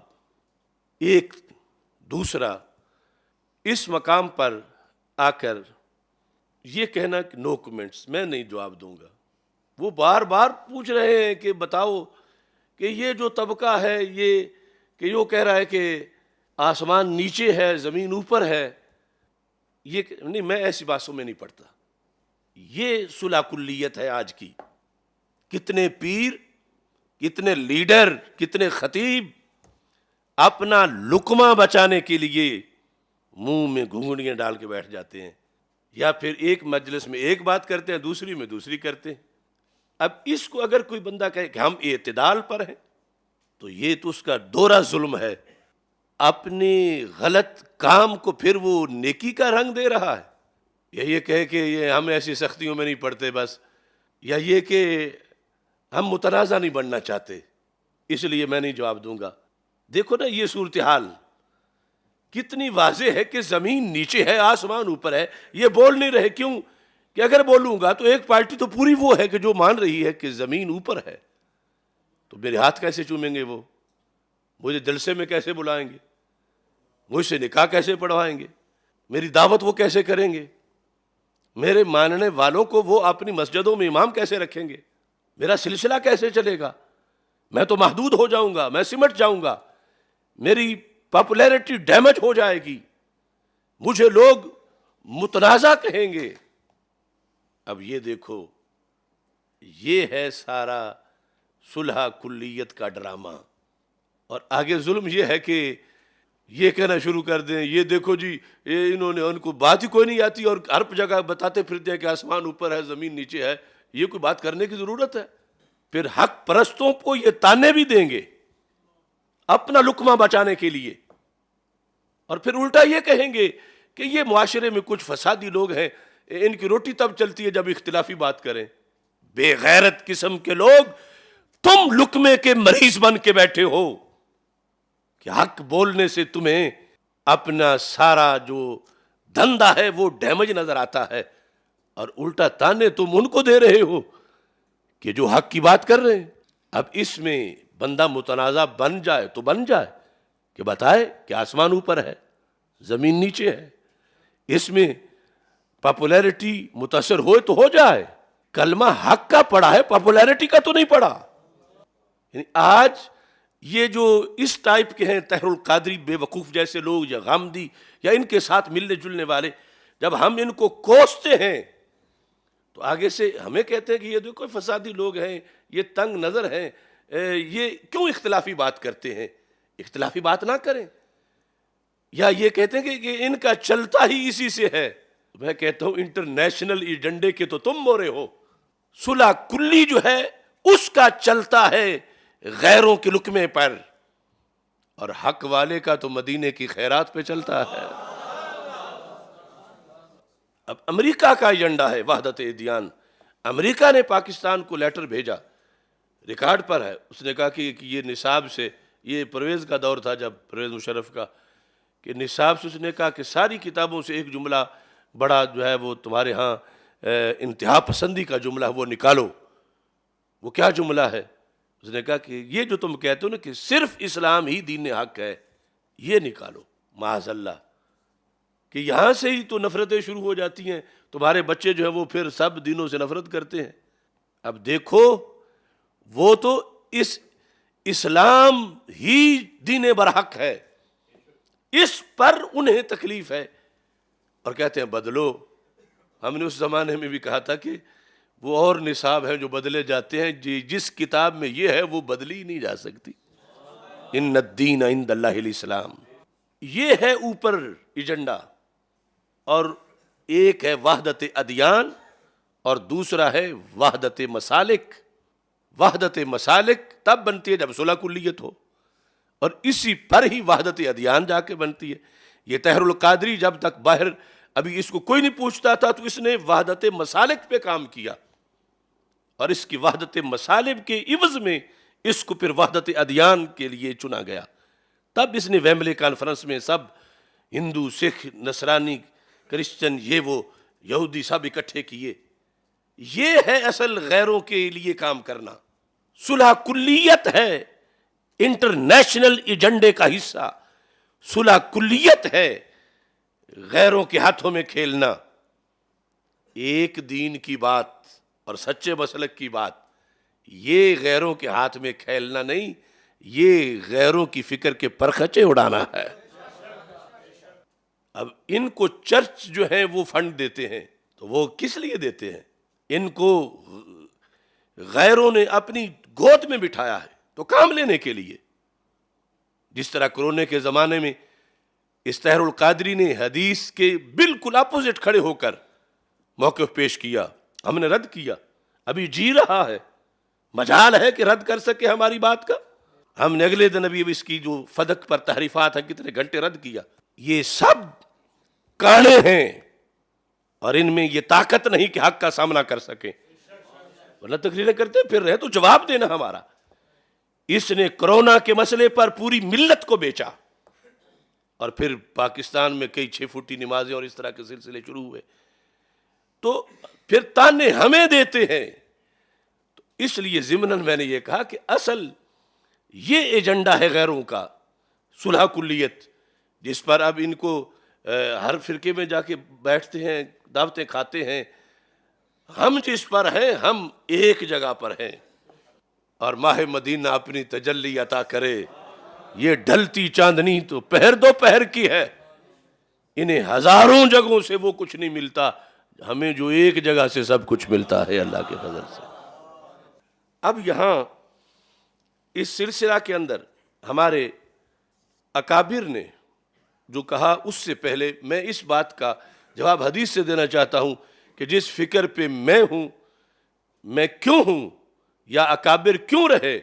Speaker 2: ایک۔ دوسرا، اس مقام پر آ کر یہ کہنا کہ نو کمنٹس، میں نہیں جواب دوں گا۔ وہ بار بار پوچھ رہے ہیں کہ بتاؤ کہ یہ جو طبقہ ہے یہ کہ جو کہہ رہا ہے کہ آسمان نیچے ہے زمین اوپر ہے، یہ نہیں، میں ایسی باتوں میں نہیں پڑتا۔ یہ صلح کلیت ہے آج کی۔ کتنے پیر، کتنے لیڈر، کتنے خطیب اپنا لقمہ بچانے کے لیے منہ میں گھنگھنیاں ڈال کے بیٹھ جاتے ہیں، یا پھر ایک مجلس میں ایک بات کرتے ہیں دوسری میں دوسری کرتے ہیں۔ اب اس کو اگر کوئی بندہ کہے کہ ہم اعتدال پر ہیں تو یہ تو اس کا دوہرا ظلم ہے، اپنے غلط کام کو پھر وہ نیکی کا رنگ دے رہا ہے، یا یہ کہے کہ یہ ہم ایسی سختیوں میں نہیں پڑتے بس، یا یہ کہ ہم متنازع نہیں بننا چاہتے اس لیے میں نہیں جواب دوں گا۔ دیکھو نا یہ صورتحال کتنی واضح ہے کہ زمین نیچے ہے آسمان اوپر ہے، یہ بول نہیں رہے۔ کیوں کہ اگر بولوں گا تو ایک پارٹی تو پوری وہ ہے کہ جو مان رہی ہے کہ زمین اوپر ہے، تو میرے ہاتھ کیسے چومیں گے، وہ مجھے جلسے میں کیسے بلائیں گے، مجھ سے نکاح کیسے پڑھوائیں گے، میری دعوت وہ کیسے کریں گے، میرے ماننے والوں کو وہ اپنی مسجدوں میں امام کیسے رکھیں گے، میرا سلسلہ کیسے چلے گا؟ میں تو محدود ہو جاؤں گا، میں سمٹ جاؤں گا، میری پاپولیرٹی ڈیمیج ہو جائے گی، مجھے لوگ متنازع کہیں گے۔ اب یہ دیکھو، یہ ہے سارا صلح کلیت کا ڈرامہ۔ اور آگے ظلم یہ ہے کہ یہ کہنا شروع کر دیں، یہ دیکھو جی یہ انہوں نے، ان کو بات ہی کوئی نہیں آتی اور ہر جگہ بتاتے پھرتے ہیں کہ آسمان اوپر ہے زمین نیچے ہے۔ یہ کوئی بات کرنے کی ضرورت ہے؟ پھر حق پرستوں کو یہ تانے بھی دیں گے اپنا لقمہ بچانے کے لیے، اور پھر الٹا یہ کہیں گے کہ یہ معاشرے میں کچھ فسادی لوگ ہیں، ان کی روٹی تب چلتی ہے جب اختلافی بات کریں۔ بے غیرت قسم کے لوگ، تم لقمے کے مریض بن کے بیٹھے ہو کہ حق بولنے سے تمہیں اپنا سارا جو دھندا ہے وہ ڈیمیج نظر آتا ہے، اور الٹا تانے تم ان کو دے رہے ہو کہ جو حق کی بات کر رہے ہیں۔ اب اس میں بندہ متنازع بن جائے تو بن جائے کہ بتائے کہ آسمان اوپر ہے زمین نیچے ہے، اس میں پاپولیرٹی متاثر ہوئے تو ہو جائے۔ کلمہ حق کا پڑھا ہے، پاپولیرٹی کا تو نہیں پڑھا۔ یعنی آج یہ جو اس ٹائپ کے ہیں طاہر القادری بے وقوف جیسے لوگ، یا غامدی، یا ان کے ساتھ ملنے جلنے والے، جب ہم ان کو کوستے ہیں تو آگے سے ہمیں کہتے ہیں کہ یہ دیکھو فسادی لوگ ہیں، یہ تنگ نظر ہیں، یہ کیوں اختلافی بات کرتے ہیں؟ اختلافی بات نہ کریں۔ یا یہ کہتے ہیں کہ ان کا چلتا ہی اسی سے ہے۔ میں کہتا ہوں انٹرنیشنل ایجنڈے کے تو تم مورے ہو۔ صلح کلی جو ہے اس کا چلتا ہے غیروں کے لقمے پر، اور حق والے کا تو مدینے کی خیرات پہ چلتا ہے۔ اب امریکہ کا ایجنڈا ہے وحدت ادیان۔ امریکہ نے پاکستان کو لیٹر بھیجا، ریکارڈ پر ہے، اس نے کہا کہ یہ نصاب سے، یہ پرویز کا دور تھا جب پرویز مشرف کا، کہ نصاب سے اس نے کہا کہ ساری کتابوں سے ایک جملہ بڑا جو ہے وہ تمہارے ہاں انتہا پسندی کا جملہ وہ نکالو۔ وہ کیا جملہ ہے؟ اس نے کہا کہ یہ جو تم کہتے ہو نا کہ صرف اسلام ہی دین حق ہے، یہ نکالو۔ معاذ اللہ، کہ یہاں سے ہی تو نفرتیں شروع ہو جاتی ہیں، تمہارے بچے جو ہیں وہ پھر سب دینوں سے نفرت کرتے ہیں۔ اب دیکھو وہ تو اس اسلام ہی دین برحق ہے، اس پر انہیں تکلیف ہے اور کہتے ہیں بدلو۔ ہم نے اس زمانے میں بھی کہا تھا کہ وہ اور نصاب ہیں جو بدلے جاتے ہیں، جس کتاب میں یہ ہے وہ بدلی نہیں جا سکتی۔ ان الدین عند اللہ الاسلام، یہ ہے اوپر ایجنڈا، اور ایک ہے وحدت ادیان اور دوسرا ہے وحدت مسالک۔ وحدت مسالک تب بنتی ہے جب صلح کلیت ہو، اور اسی پر ہی وحدت ادیان جا کے بنتی ہے۔ یہ طاہر القادری جب تک باہر ابھی اس کو کوئی نہیں پوچھتا تھا تو اس نے وحدت مسالک پہ کام کیا، اور اس کی وحدت مسالک کے عوض میں اس کو پھر وحدت ادیان کے لیے چنا گیا۔ تب اس نے ویمبلے کانفرنس میں سب ہندو، سکھ، نصرانی، کرسچن، یہ وہ یہودی سب اکٹھے کیے۔ یہ ہے اصل غیروں کے لیے کام کرنا۔ صلح کلیت ہے انٹرنیشنل ایجنڈے کا حصہ، صلح کلیت ہے غیروں کے ہاتھوں میں کھیلنا۔ ایک دین کی بات اور سچے مسلک کی بات، یہ غیروں کے ہاتھ میں کھیلنا نہیں، یہ غیروں کی فکر کے پرخچے اڑانا ہے۔ اب ان کو چرچ جو ہے وہ فنڈ دیتے ہیں، تو وہ کس لیے دیتے ہیں؟ ان کو غیروں نے اپنی گود میں بٹھایا ہے تو کام لینے کے لیے۔ جس طرح کرونے کے زمانے میں اس طاہر القادری نے حدیث کے بالکل اپوزٹ کھڑے ہو کر موقف پیش کیا، ہم نے رد کیا، ابھی جی رہا ہے، مجال ہے کہ رد کر سکے ہماری بات کا۔ ہم نے اگلے دن ابھی اس کی جو فدق پر تحریفات ہیں کتنے گھنٹے رد کیا۔ یہ سب کانے ہیں اور ان میں یہ طاقت نہیں کہ حق کا سامنا کر سکیں، ورنہ تقریریں کرتے پھر رہے تو جواب دینا ہمارا۔ اس نے کرونا کے مسئلے پر پوری ملت کو بیچا، اور پھر پاکستان میں کئی 6 فٹی نمازیں اور اس طرح کے سلسلے شروع ہوئے، تو پھر تانے ہمیں دیتے ہیں۔ تو اس لیے ضمناً میں نے یہ کہا کہ اصل یہ ایجنڈا ہے غیروں کا، صلح کلیت، جس پر اب ان کو ہر فرقے میں جا کے بیٹھتے ہیں، دعوتیں کھاتے ہیں۔ ہم جس پر ہیں ہم ایک جگہ پر ہیں، اور ماہ مدینہ اپنی تجلی عطا کرے۔ یہ ڈھلتی چاندنی تو پہر دو پہر کی ہے، انہیں ہزاروں جگہوں سے وہ کچھ نہیں ملتا، ہمیں جو ایک جگہ سے سب کچھ ملتا ہے اللہ کے فضل سے۔ اب یہاں اس سلسلہ کے اندر ہمارے اکابر نے جو کہا، اس سے پہلے میں اس بات کا جواب حدیث سے دینا چاہتا ہوں کہ جس فکر پہ میں ہوں، میں کیوں ہوں یا اکابر کیوں رہے،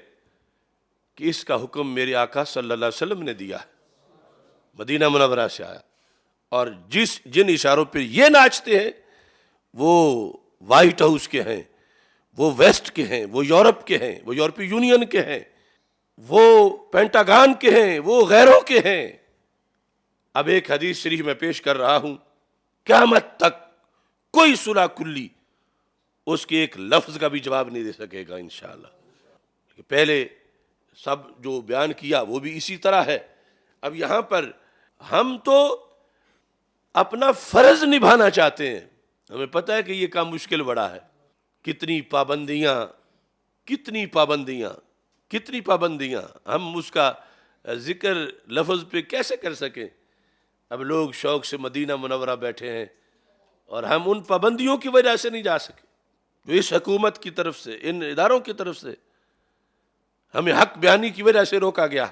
Speaker 2: کہ اس کا حکم میرے آقا صلی اللہ علیہ وسلم نے دیا ہے، مدینہ منورہ سے آیا، اور جن اشاروں پہ یہ ناچتے ہیں وہ وائٹ ہاؤس کے ہیں، وہ ویسٹ کے ہیں، وہ یورپ کے ہیں، وہ یورپی یونین کے ہیں، وہ پینٹاگان کے ہیں، وہ غیروں کے ہیں۔ اب ایک حدیث شریف میں پیش کر رہا ہوں، قیامت تک کوئی صلح کلی اس کے ایک لفظ کا بھی جواب نہیں دے سکے گا انشاءاللہ۔ پہلے سب جو بیان کیا وہ بھی اسی طرح ہے۔ اب یہاں پر ہم تو اپنا فرض نبھانا چاہتے ہیں، ہمیں پتہ ہے کہ یہ کام مشکل بڑا ہے، کتنی پابندیاں، کتنی پابندیاں، کتنی پابندیاں، ہم اس کا ذکر لفظ پہ کیسے کر سکیں۔ اب لوگ شوق سے مدینہ منورہ بیٹھے ہیں اور ہم ان پابندیوں کی وجہ سے نہیں جا سکے جو اس حکومت کی طرف سے، ان اداروں کی طرف سے ہمیں حق بیانی کی وجہ سے روکا گیا۔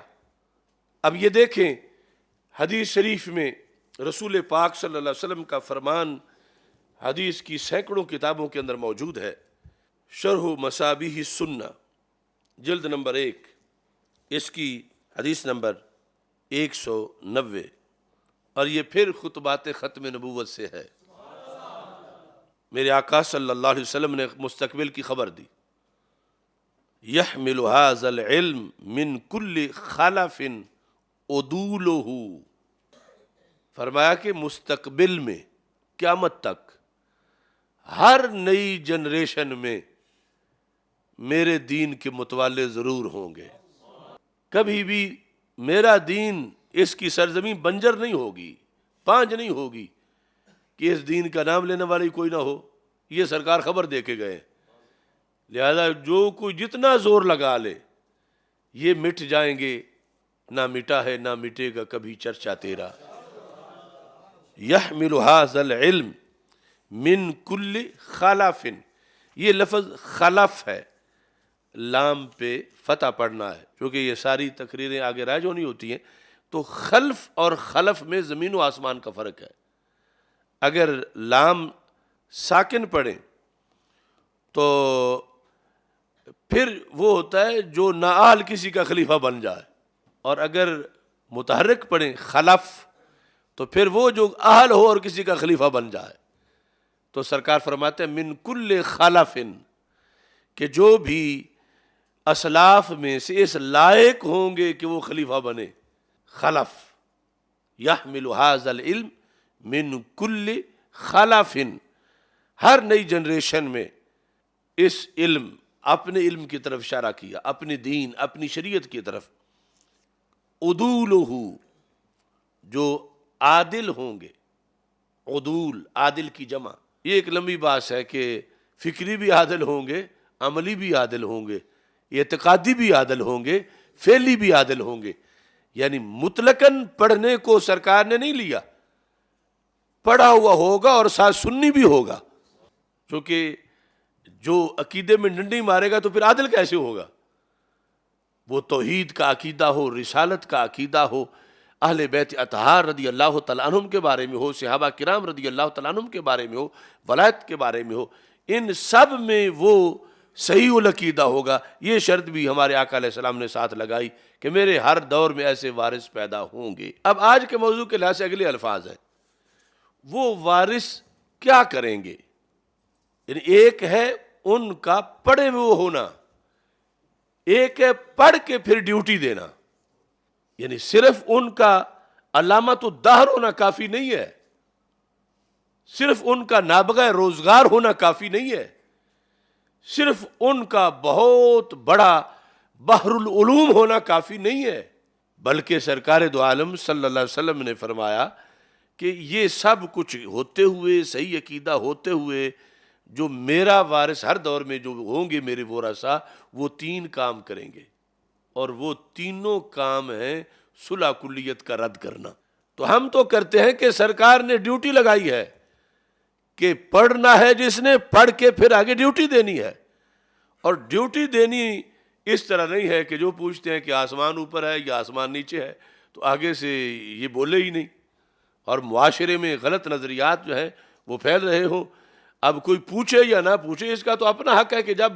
Speaker 2: اب یہ دیکھیں حدیث شریف میں رسول پاک صلی اللہ علیہ وسلم کا فرمان حدیث کی سینکڑوں کتابوں کے اندر موجود ہے۔ شرح مصابیح السنہ جلد نمبر 1، اس کی حدیث نمبر 190، اور یہ پھر خطبات ختم نبوت سے ہے۔ میرے آقا صلی اللہ علیہ وسلم نے مستقبل کی خبر دی، يحمل هذا العلم من كل خلف عدوله، فرمایا کہ مستقبل میں قیامت تک ہر نئی جنریشن میں میرے دین کے متوالے ضرور ہوں گے۔ کبھی بھی میرا دین اس کی سرزمین بنجر نہیں ہوگی، پانج نہیں ہوگی کہ اس دین کا نام لینے والی کوئی نہ ہو۔ یہ سرکار خبر دے کے گئے لہذا جو کوئی جتنا زور لگا لے یہ مٹ جائیں گے، نہ مٹا ہے نہ مٹے گا کبھی چرچا تیرا۔ یحمل ھذا العلم من کل خلف، یہ لفظ خلف ہے، لام پہ فتح پڑھنا ہے، کیونکہ یہ ساری تقریریں آگے رائج ہونی ہوتی ہیں، تو خلف اور خلف میں زمین و آسمان کا فرق ہے۔ اگر لام ساکن پڑھیں تو پھر وہ ہوتا ہے جو نااہل کسی کا خلیفہ بن جائے، اور اگر متحرک پڑھیں خلف تو پھر وہ جو اہل ہو اور کسی کا خلیفہ بن جائے۔ تو سرکار فرماتے ہیں من کل خلف، کہ جو بھی اسلاف میں سے اس لائق ہوں گے کہ وہ خلیفہ بنے، خلف، یحمل ھذا العلم من کل خلف، ہر نئی جنریشن میں اس علم، اپنے علم کی طرف اشارہ کیا، اپنے دین، اپنی شریعت کی طرف، عدولہ، جو عادل ہوں گے، عدول عادل کی جمع، یہ ایک لمبی بات ہے کہ فکری بھی عادل ہوں گے، عملی بھی عادل ہوں گے، اعتقادی بھی عادل ہوں گے، فعلی بھی عادل ہوں گے۔ یعنی مطلقاً پڑھنے کو سرکار نے نہیں لیا، پڑھا ہوا ہوگا اور ساتھ سنی بھی ہوگا، کیونکہ جو عقیدے میں ڈنڈی مارے گا تو پھر عادل کیسے ہوگا؟ وہ توحید کا عقیدہ ہو، رسالت کا عقیدہ ہو، اہل بیت اطہار رضی اللہ تعالیٰ عنہم کے بارے میں ہو، صحابہ کرام رضی اللہ تعالیٰ عنہم کے بارے میں ہو، ولایت کے بارے میں ہو، ان سب میں وہ صحیح العقیدہ ہوگا۔ یہ شرط بھی ہمارے آقا علیہ السلام نے ساتھ لگائی کہ میرے ہر دور میں ایسے وارث پیدا ہوں گے۔ اب آج کے موضوع کے لحاظ سے اگلے الفاظ ہیں، وہ وارث کیا کریں گے؟ یعنی ایک ہے ان کا پڑھے ہوئے ہونا، ایک ہے پڑھ کے پھر ڈیوٹی دینا۔ یعنی صرف ان کا علامت الدہر ہونا کافی نہیں ہے، صرف ان کا نابغہ روزگار ہونا کافی نہیں ہے، صرف ان کا بہت بڑا بحر العلوم ہونا کافی نہیں ہے، بلکہ سرکار دو عالم صلی اللہ علیہ وسلم نے فرمایا کہ یہ سب کچھ ہوتے ہوئے، صحیح عقیدہ ہوتے ہوئے، جو میرا وارث ہر دور میں جو ہوں گے میرے ورثاء، وہ تین کام کریں گے، اور وہ تینوں کام ہیں صلح کلیت کا رد کرنا۔ تو ہم تو کرتے ہیں کہ سرکار نے ڈیوٹی لگائی ہے کہ پڑھنا ہے جس نے، پڑھ کے پھر آگے ڈیوٹی دینی ہے، اور ڈیوٹی دینی اس طرح نہیں ہے کہ جو پوچھتے ہیں کہ آسمان اوپر ہے یا آسمان نیچے ہے تو آگے سے یہ بولے ہی نہیں، اور معاشرے میں غلط نظریات جو ہیں وہ پھیل رہے ہوں۔ اب کوئی پوچھے یا نہ پوچھے، اس کا تو اپنا حق ہے کہ جب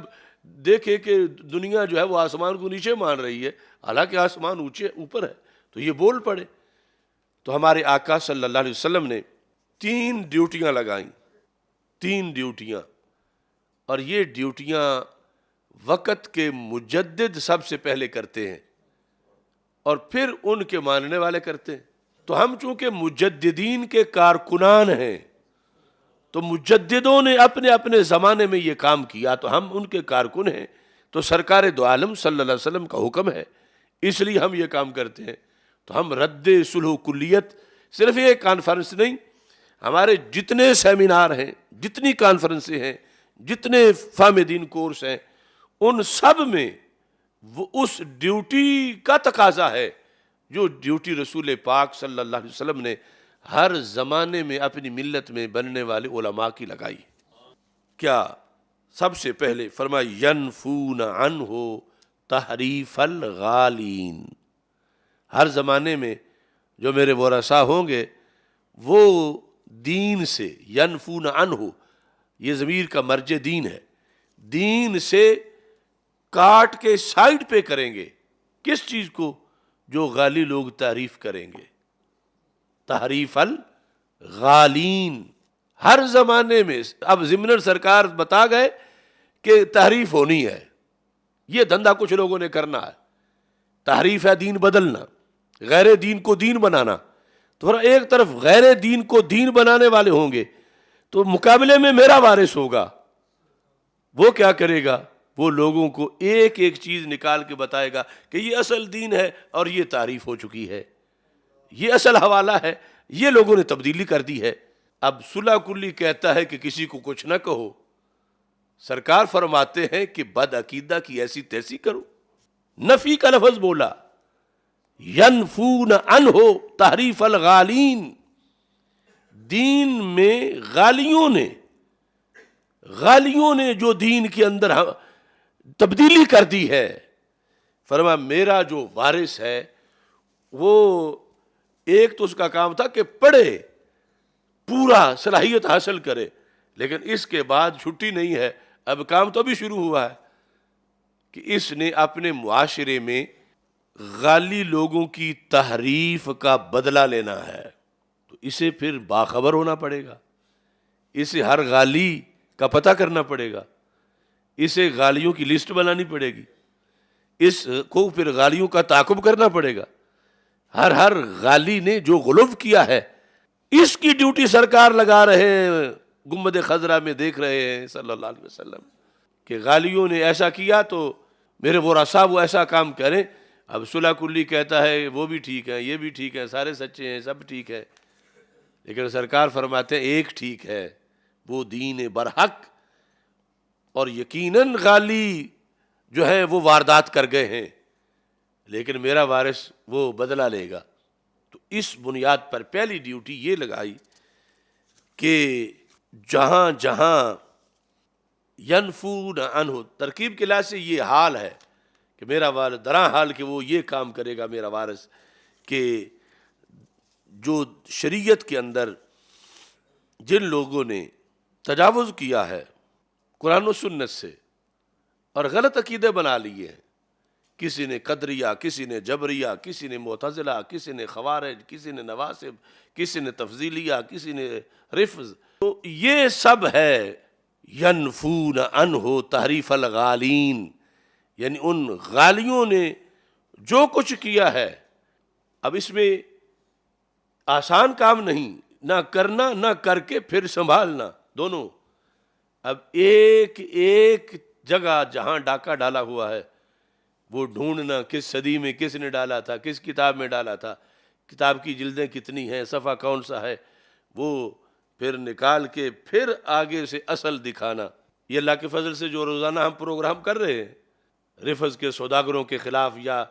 Speaker 2: دیکھے کہ دنیا جو ہے وہ آسمان کو نیچے مان رہی ہے، حالانکہ آسمان اونچے اوپر ہے، تو یہ بول پڑے۔ تو ہمارے آقا صلی اللہ علیہ وسلم نے تین ڈیوٹیاں لگائیں، تین ڈیوٹیاں، اور یہ ڈیوٹیاں وقت کے مجدد سب سے پہلے کرتے ہیں اور پھر ان کے ماننے والے کرتے ہیں۔ تو ہم چونکہ مجددین کے کارکنان ہیں، تو مجددوں نے اپنے اپنے زمانے میں یہ کام کیا تو ہم ان کے کارکن ہیں، تو سرکار دو عالم صلی اللہ علیہ وسلم کا حکم ہے، اس لیے ہم یہ کام کرتے ہیں۔ تو ہم رد صلح کلیت، صرف یہ کانفرنس نہیں، ہمارے جتنے سیمینار ہیں، جتنی کانفرنسیں ہیں، جتنے فہم دین کورس ہیں، ان سب میں وہ اس ڈیوٹی کا تقاضا ہے جو ڈیوٹی رسول پاک صلی اللہ علیہ وسلم نے ہر زمانے میں اپنی ملت میں بننے والے علماء کی لگائی۔ کیا؟ سب سے پہلے فرمایا ینفون عنہ تحریف الغالین، ہر زمانے میں جو میرے ورثاء ہوں گے وہ دین سے، ینفون عنہ، یہ ضمیر کا مرجع دین ہے، دین سے کاٹ کے سائڈ پہ کریں گے۔ کس چیز کو؟ جو غالی لوگ تعریف کریں گے، تحریف الغالین، ہر زمانے میں۔ اب ضمن سرکار بتا گئے کہ تحریف ہونی ہے، یہ دھندا کچھ لوگوں نے کرنا ہے، تحریف ہے دین بدلنا، غیر دین کو دین بنانا۔ تو ایک طرف غیر دین کو دین بنانے والے ہوں گے تو مقابلے میں میرا وارث ہوگا، وہ کیا کرے گا؟ وہ لوگوں کو ایک ایک چیز نکال کے بتائے گا کہ یہ اصل دین ہے اور یہ تعریف ہو چکی ہے، یہ اصل حوالہ ہے، یہ لوگوں نے تبدیلی کر دی ہے۔ اب صلح کلی کہتا ہے کہ کسی کو کچھ نہ کہو، سرکار فرماتے ہیں کہ بد عقیدہ کی ایسی تیسی کرو. نفی کا لفظ بولا. ینفون عنہ تحریف الغالین، دین میں غالیوں نے جو دین کے اندر تبدیلی کر دی ہے. فرمایا میرا جو وارث ہے وہ ایک تو اس کا کام تھا کہ پڑھے، پورا صلاحیت حاصل کرے، لیکن اس کے بعد چھٹی نہیں ہے. اب کام تو بھی شروع ہوا ہے کہ اس نے اپنے معاشرے میں غالی لوگوں کی تحریف کا بدلہ لینا ہے. تو اسے پھر باخبر ہونا پڑے گا، اسے ہر غالی کا پتہ کرنا پڑے گا، اسے غالیوں کی لسٹ بنانی پڑے گی، اس کو پھر غالیوں کا تعاقب کرنا پڑے گا. ہر غالی نے جو غلو کیا ہے اس کی ڈیوٹی سرکار لگا رہے ہیں. گنبد خضرا میں دیکھ رہے ہیں صلی اللہ علیہ وسلم کہ غالیوں نے ایسا کیا تو میرے ورثاء وہ ایسا کام کریں. اب صلح کلی کہتا ہے وہ بھی ٹھیک ہے، یہ بھی ٹھیک ہے، سارے سچے ہیں، سب ٹھیک ہے، لیکن سرکار فرماتے ہیں ایک ٹھیک ہے، وہ دین برحق. اور یقیناً غالی جو ہے وہ واردات کر گئے ہیں، لیکن میرا وارث وہ بدلہ لے گا. تو اس بنیاد پر پہلی ڈیوٹی یہ لگائی کہ جہاں جہاں ینفون عنہ، ترکیب کے لحاظ سے یہ حال ہے کہ میرا وارث، درا حال کہ وہ یہ کام کرے گا میرا وارث کہ جو شریعت کے اندر جن لوگوں نے تجاوز کیا ہے قرآن و سنت سے اور غلط عقیدے بنا لیے ہیں، کسی نے قدریہ، کسی نے جبریہ، کسی نے معتزلہ، کسی نے خوارج، کسی نے نواسب، کسی نے تفضیلیہ، کسی نے رفض، تو یہ سب ہے ینفون عنہ تحریف الغالین، یعنی ان غالیوں نے جو کچھ کیا ہے. اب اس میں آسان کام نہیں، نہ کرنا نہ کر کے پھر سنبھالنا دونوں. اب ایک جگہ جہاں ڈاکہ ڈالا ہوا ہے وہ ڈھونڈنا، کس صدی میں کس نے ڈالا تھا، کس کتاب میں ڈالا تھا، کتاب کی جلدیں کتنی ہیں، صفحہ کون سا ہے، وہ پھر نکال کے پھر آگے سے اصل دکھانا. یہ اللہ کے فضل سے جو روزانہ ہم پروگرام کر رہے ہیں رفض کے سوداگروں کے خلاف یا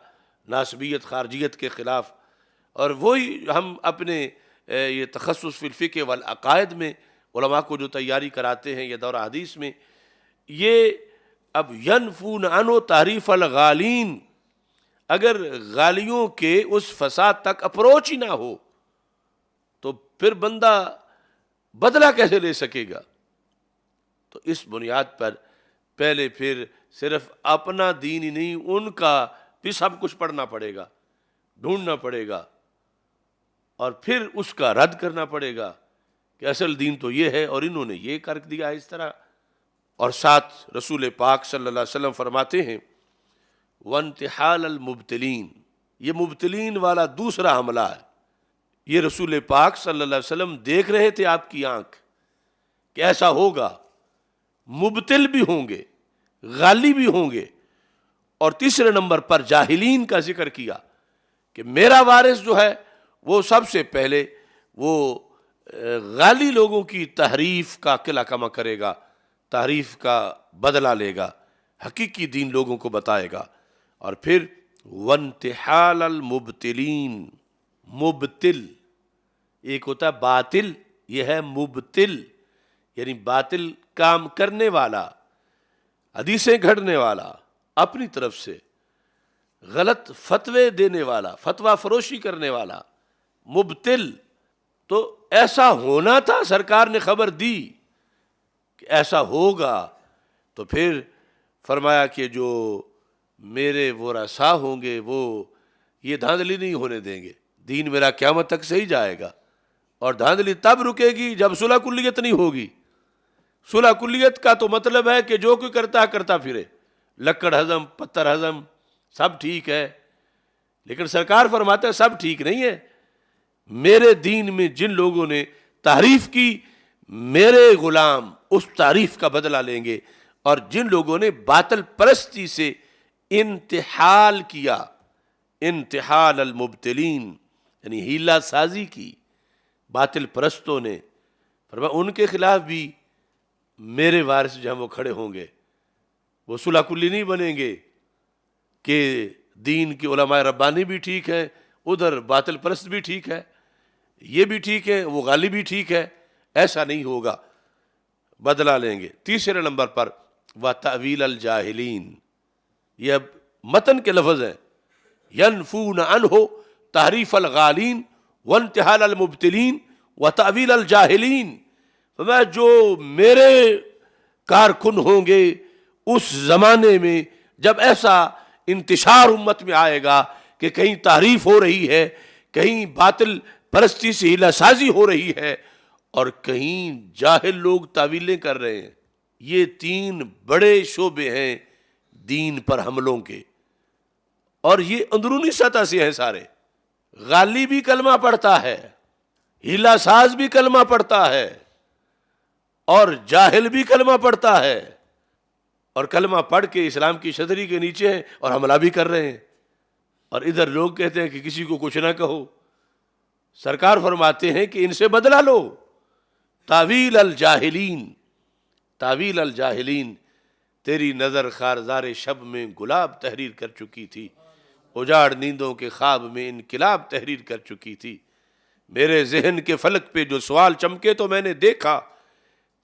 Speaker 2: ناسبیت خارجیت کے خلاف، اور وہی ہم اپنے یہ تخصص فی الفقہ والعقائد میں علماء کو جو تیاری کراتے ہیں یا دورہ حدیث میں، یہ اب ینفون عنہ تحریف الغالین، اگر غالیوں کے اس فساد تک اپروچ ہی نہ ہو تو پھر بندہ بدلہ کیسے لے سکے گا؟ تو اس بنیاد پر پہلے پھر صرف اپنا دین ہی نہیں، ان کا بھی سب کچھ پڑھنا پڑے گا، ڈھونڈنا پڑے گا، اور پھر اس کا رد کرنا پڑے گا کہ اصل دین تو یہ ہے اور انہوں نے یہ کر دیا اس طرح. اور ساتھ رسول پاک صلی اللہ علیہ وسلم فرماتے ہیں وانتحال المبتلین، یہ مبتلین والا دوسرا حملہ ہے. یہ رسول پاک صلی اللہ علیہ وسلم دیکھ رہے تھے آپ کی آنکھ کہ ایسا ہوگا، مبتل بھی ہوں گے، غالی بھی ہوں گے. اور تیسرے نمبر پر جاہلین کا ذکر کیا کہ میرا وارث جو ہے وہ سب سے پہلے وہ غالی لوگوں کی تحریف کا قلع کما کرے گا، تحریف کا بدلہ لے گا، حقیقی دین لوگوں کو بتائے گا. اور پھر وانتحال المبتلین، مبتل ایک ہوتا ہے باطل، یہ ہے مبتل یعنی باطل کام کرنے والا، حدیثیں گھڑنے والا، اپنی طرف سے غلط فتوے دینے والا، فتویٰ فروشی کرنے والا، مبتل. تو ایسا ہونا تھا، سرکار نے خبر دی کہ ایسا ہوگا، تو پھر فرمایا کہ جو میرے ورثاء ہوں گے وہ یہ دھاندلی نہیں ہونے دیں گے، دین میرا قیامت تک صحیح جائے گا. اور دھاندلی تب رکے گی جب صلح کلیت نہیں ہوگی. صلح کلیت کا تو مطلب ہے کہ جو کوئی کرتا کرتا پھرے، لکڑ ہضم، پتھر ہضم، سب ٹھیک ہے. لیکن سرکار فرماتا ہے سب ٹھیک نہیں ہے. میرے دین میں جن لوگوں نے تعریف کی، میرے غلام اس تعریف کا بدلہ لیں گے. اور جن لوگوں نے باطل پرستی سے انتحال کیا، انتحال المبتلین یعنی ہیلہ سازی کی باطل پرستوں نے، فرمایا ان کے خلاف بھی میرے وارث جہاں وہ کھڑے ہوں گے، وہ صلح کلی نہیں بنیں گے کہ دین کے علماء ربانی بھی ٹھیک ہیں، ادھر باطل پرست بھی ٹھیک ہے، یہ بھی ٹھیک ہے، وہ غالی بھی ٹھیک ہے. ایسا نہیں ہوگا، بدلہ لیں گے. تیسرے نمبر پر وَتَأْوِيلَ الْجَاهِلِينَ، یہ اب متن کے لفظ ہیں. يَنْفُونَ عَنْهُ تحریف الغالین وانتحال المبتلین وتأویل الجاہلین. فرمایا جو میرے کارکن ہوں گے اس زمانے میں جب ایسا انتشار امت میں آئے گا کہ کہیں تعریف ہو رہی ہے، کہیں باطل پرستی سے ہیلہ سازی ہو رہی ہے، اور کہیں جاہل لوگ تعویلیں کر رہے ہیں. یہ تین بڑے شعبے ہیں دین پر حملوں کے، اور یہ اندرونی سطح سے ہیں سارے. غالی بھی کلمہ پڑھتا ہے، ہیلہ ساز بھی کلمہ پڑھتا ہے، اور جاہل بھی کلمہ پڑھتا ہے، اور کلمہ پڑھ کے اسلام کی چھتری کے نیچے ہیں اور حملہ بھی کر رہے ہیں. اور ادھر لوگ کہتے ہیں کہ کسی کو کچھ نہ کہو. سرکار فرماتے ہیں کہ ان سے بدلہ لو. تاویل الجاہلین، تاویل الجاہلین. تیری نظر خارزار شب میں گلاب تحریر کر چکی تھی، اجاڑ نیندوں کے خواب میں انقلاب تحریر کر چکی تھی. میرے ذہن کے فلک پہ جو سوال چمکے تو میں نے دیکھا،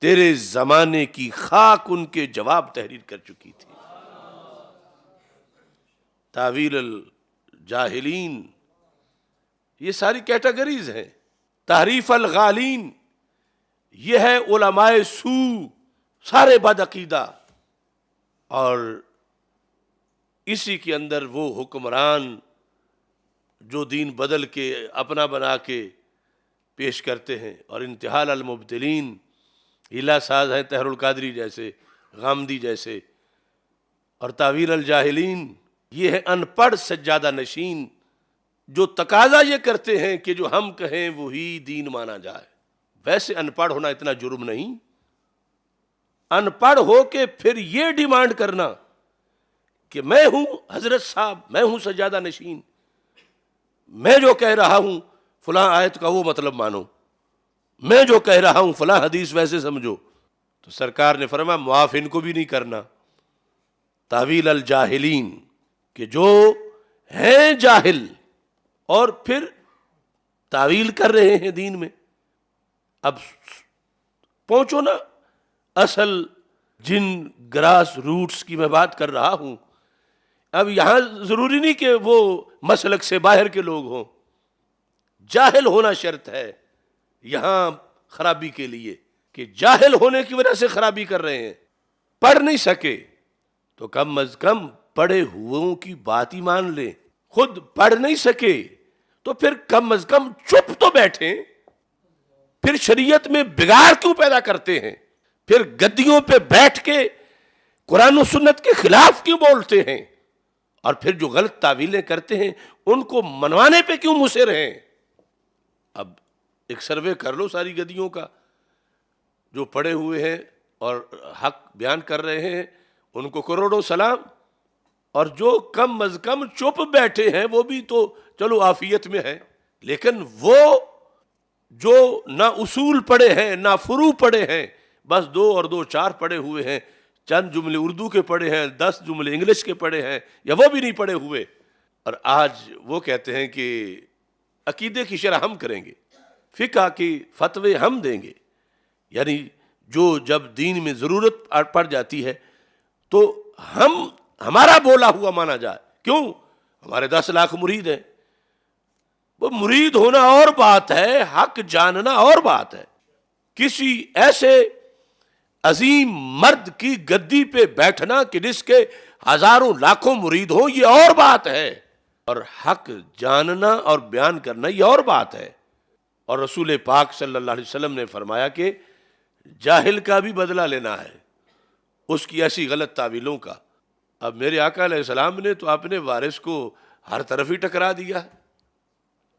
Speaker 2: تیرے زمانے کی خاک ان کے جواب تحریر کر چکی تھی. تاویل الجاہلین، یہ ساری کیٹیگریز ہیں. تحریف الغالین، یہ ہے علماء سو، سارے بد عقیدہ. اور اسی کے اندر وہ حکمران جو دین بدل کے اپنا بنا کے پیش کرتے ہیں. اور انتحال المبتلین، ہیلہ ساز ہیں طاہر القادری جیسے، غامدی جیسے. اور تاویل الجاہلین، یہ ہے ان پڑھ سجادہ نشین، جو تقاضا یہ کرتے ہیں کہ جو ہم کہیں وہی دین مانا جائے. ویسے ان پڑھ ہونا اتنا جرم نہیں. ان پڑھ ہو کے پھر یہ ڈیمانڈ کرنا کہ میں ہوں حضرت صاحب، میں ہوں سجادہ نشین، میں جو کہہ رہا ہوں فلاں آیت کا وہ مطلب مانو، میں جو کہہ رہا ہوں فلاں حدیث ویسے سمجھو. تو سرکار نے فرمایا معاف ان کو بھی نہیں کرنا. تاویل الجاہلین، کہ جو ہیں جاہل اور پھر تعویل کر رہے ہیں دین میں. اب پہنچو نا اصل جن گراس روٹس کی میں بات کر رہا ہوں. اب یہاں ضروری نہیں کہ وہ مسلک سے باہر کے لوگ ہوں، جاہل ہونا شرط ہے یہاں خرابی کے لیے، کہ جاہل ہونے کی وجہ سے خرابی کر رہے ہیں. پڑھ نہیں سکے تو کم از کم پڑھے ہوئوں کی بات ہی مان لیں. خود پڑھ نہیں سکے تو پھر کم از کم چپ تو بیٹھیں. پھر شریعت میں بگاڑ کیوں پیدا کرتے ہیں؟ پھر گدیوں پہ بیٹھ کے قرآن و سنت کے خلاف کیوں بولتے ہیں؟ اور پھر جو غلط تعویلیں کرتے ہیں ان کو منوانے پہ کیوں مصر ہیں؟ اب ایک سروے کر لو ساری گدیوں کا جو پڑے ہوئے ہیں اور حق بیان کر رہے ہیں، ان کو کروڑوں سلام. اور جو کم از کم چپ بیٹھے ہیں وہ بھی تو چلو عافیت میں ہے، لیکن وہ جو نہ اصول پڑھے ہیں نہ فروع پڑھے ہیں، بس 2 اور 2 4 پڑھے ہوئے ہیں، چند جملے اردو کے پڑھے ہیں، 10 جملے انگلش کے پڑھے ہیں، یا وہ بھی نہیں پڑھے ہوئے. اور آج وہ کہتے ہیں کہ عقیدے کی شرح ہم کریں گے، فقہ کی فتوے ہم دیں گے. یعنی جو جب دین میں ضرورت پڑ جاتی ہے تو ہمارا بولا ہوا مانا جائے. کیوں؟ ہمارے 10 لاکھ مرید ہیں. وہ مرید ہونا اور بات ہے، حق جاننا اور بات ہے. کسی ایسے عظیم مرد کی گدی پہ بیٹھنا کہ جس کے ہزاروں لاکھوں مرید ہوں، یہ اور بات ہے. اور حق جاننا اور بیان کرنا یہ اور بات ہے. اور رسول پاک صلی اللہ علیہ وسلم نے فرمایا کہ جاہل کا بھی بدلہ لینا ہے اس کی ایسی غلط تعویلوں کا. اب میرے آقا علیہ السلام نے تو اپنے وارث کو ہر طرف ہی ٹکرا دیا.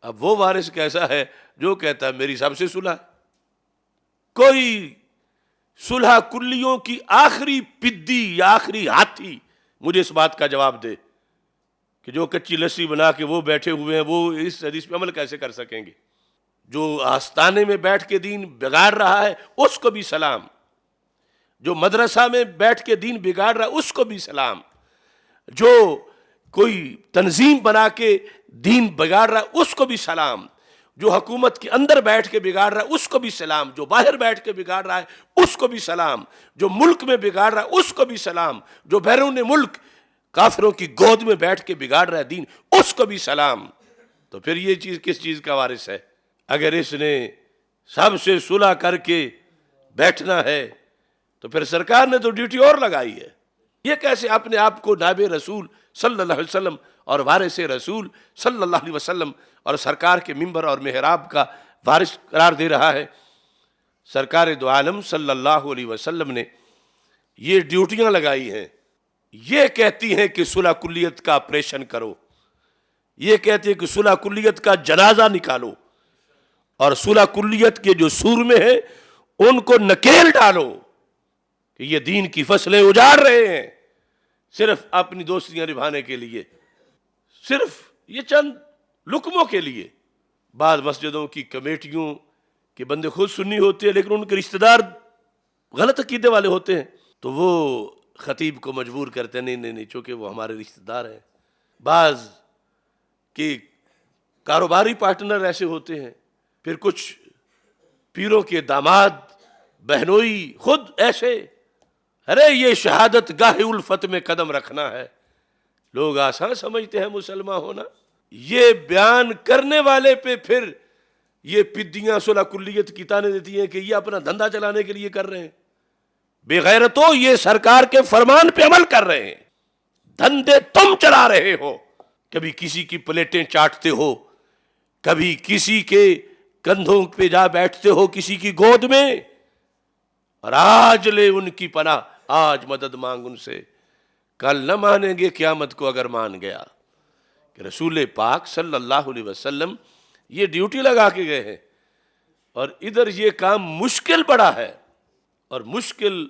Speaker 2: اب وہ وارث کیسا ہے جو کہتا ہے میری سب سے صلح. کوئی صلح کلیوں کی آخری پدی یا آخری ہاتھی مجھے اس بات کا جواب دے کہ جو کچی لسی بنا کے وہ بیٹھے ہوئے ہیں وہ اس حدیث پہ عمل کیسے کر سکیں گے؟ جو آستانے میں بیٹھ کے دین بگاڑ رہا ہے اس کو بھی سلام. جو مدرسہ میں بیٹھ کے دین بگاڑ رہا ہے اس کو بھی سلام، جو کوئی تنظیم بنا کے دین بگاڑ رہا ہے اس کو بھی سلام، جو حکومت کے اندر بیٹھ کے بگاڑ رہا ہے اس کو بھی سلام، جو باہر بیٹھ کے بگاڑ رہا ہے اس کو بھی سلام، جو ملک میں بگاڑ رہا ہے اس کو بھی سلام، جو بیرون ملک کافروں کی گود میں بیٹھ کے بگاڑ رہا ہے دین اس کو بھی سلام۔ تو پھر یہ چیز کس چیز کا وارث ہے؟ اگر اس نے سب سے صلح کر کے بیٹھنا ہے تو پھر سرکار نے تو ڈیوٹی اور لگائی ہے۔ یہ کیسے اپنے آپ کو نائب رسول صلی اللہ علیہ وسلم اور وارث رسول صلی اللہ علیہ وسلم اور سرکار کے منبر اور محراب کا وارث قرار دے رہا ہے؟ سرکار دو عالم صلی اللہ علیہ وسلم نے یہ ڈیوٹیاں لگائی ہیں، یہ کہتی ہیں کہ صلح کلیت کا آپریشن کرو، یہ کہتے ہیں کہ صلح کلیت کا جنازہ نکالو، اور صلح کلیت کے جو سور میں ہیں ان کو نکیل ڈالو کہ یہ دین کی فصلیں اجاڑ رہے ہیں صرف اپنی دوستیاں نبھانے کے لیے، صرف یہ چند لقموں کے لیے۔ بعض مسجدوں کی کمیٹیوں کے بندے خود سنی ہوتے ہیں لیکن ان کے رشتہ دار غلط عقیدے والے ہوتے ہیں، تو وہ خطیب کو مجبور کرتے ہیں نہیں چونکہ وہ ہمارے رشتہ دار ہیں۔ بعض کے کاروباری پارٹنر ایسے ہوتے ہیں، پھر کچھ پیروں کے داماد بہنوئی خود ایسے، ارے یہ شہادت گاہ الفت میں قدم رکھنا ہے۔ لوگ آسان سمجھتے ہیں مسلمان ہونا، یہ بیان کرنے والے پہ پھر یہ پدیاں صلح کلیت کی تانے دیتی ہیں کہ یہ اپنا دھندا چلانے کے لیے کر رہے ہیں۔ بے غیرتوں، یہ سرکار کے فرمان پہ عمل کر رہے ہیں، دھندے تم چلا رہے ہو، کبھی کسی کی پلیٹیں چاٹتے ہو، کبھی کسی کے کندھوں پہ جا بیٹھتے ہو، کسی کی گود میں، اور آج لے ان کی پناہ، آج مدد مانگ ان سے، کل نہ مانیں گے قیامت کو اگر مان گیا۔ کہ رسول پاک صلی اللہ علیہ وسلم یہ ڈیوٹی لگا کے گئے ہیں، اور ادھر یہ کام مشکل بڑا ہے، اور مشکل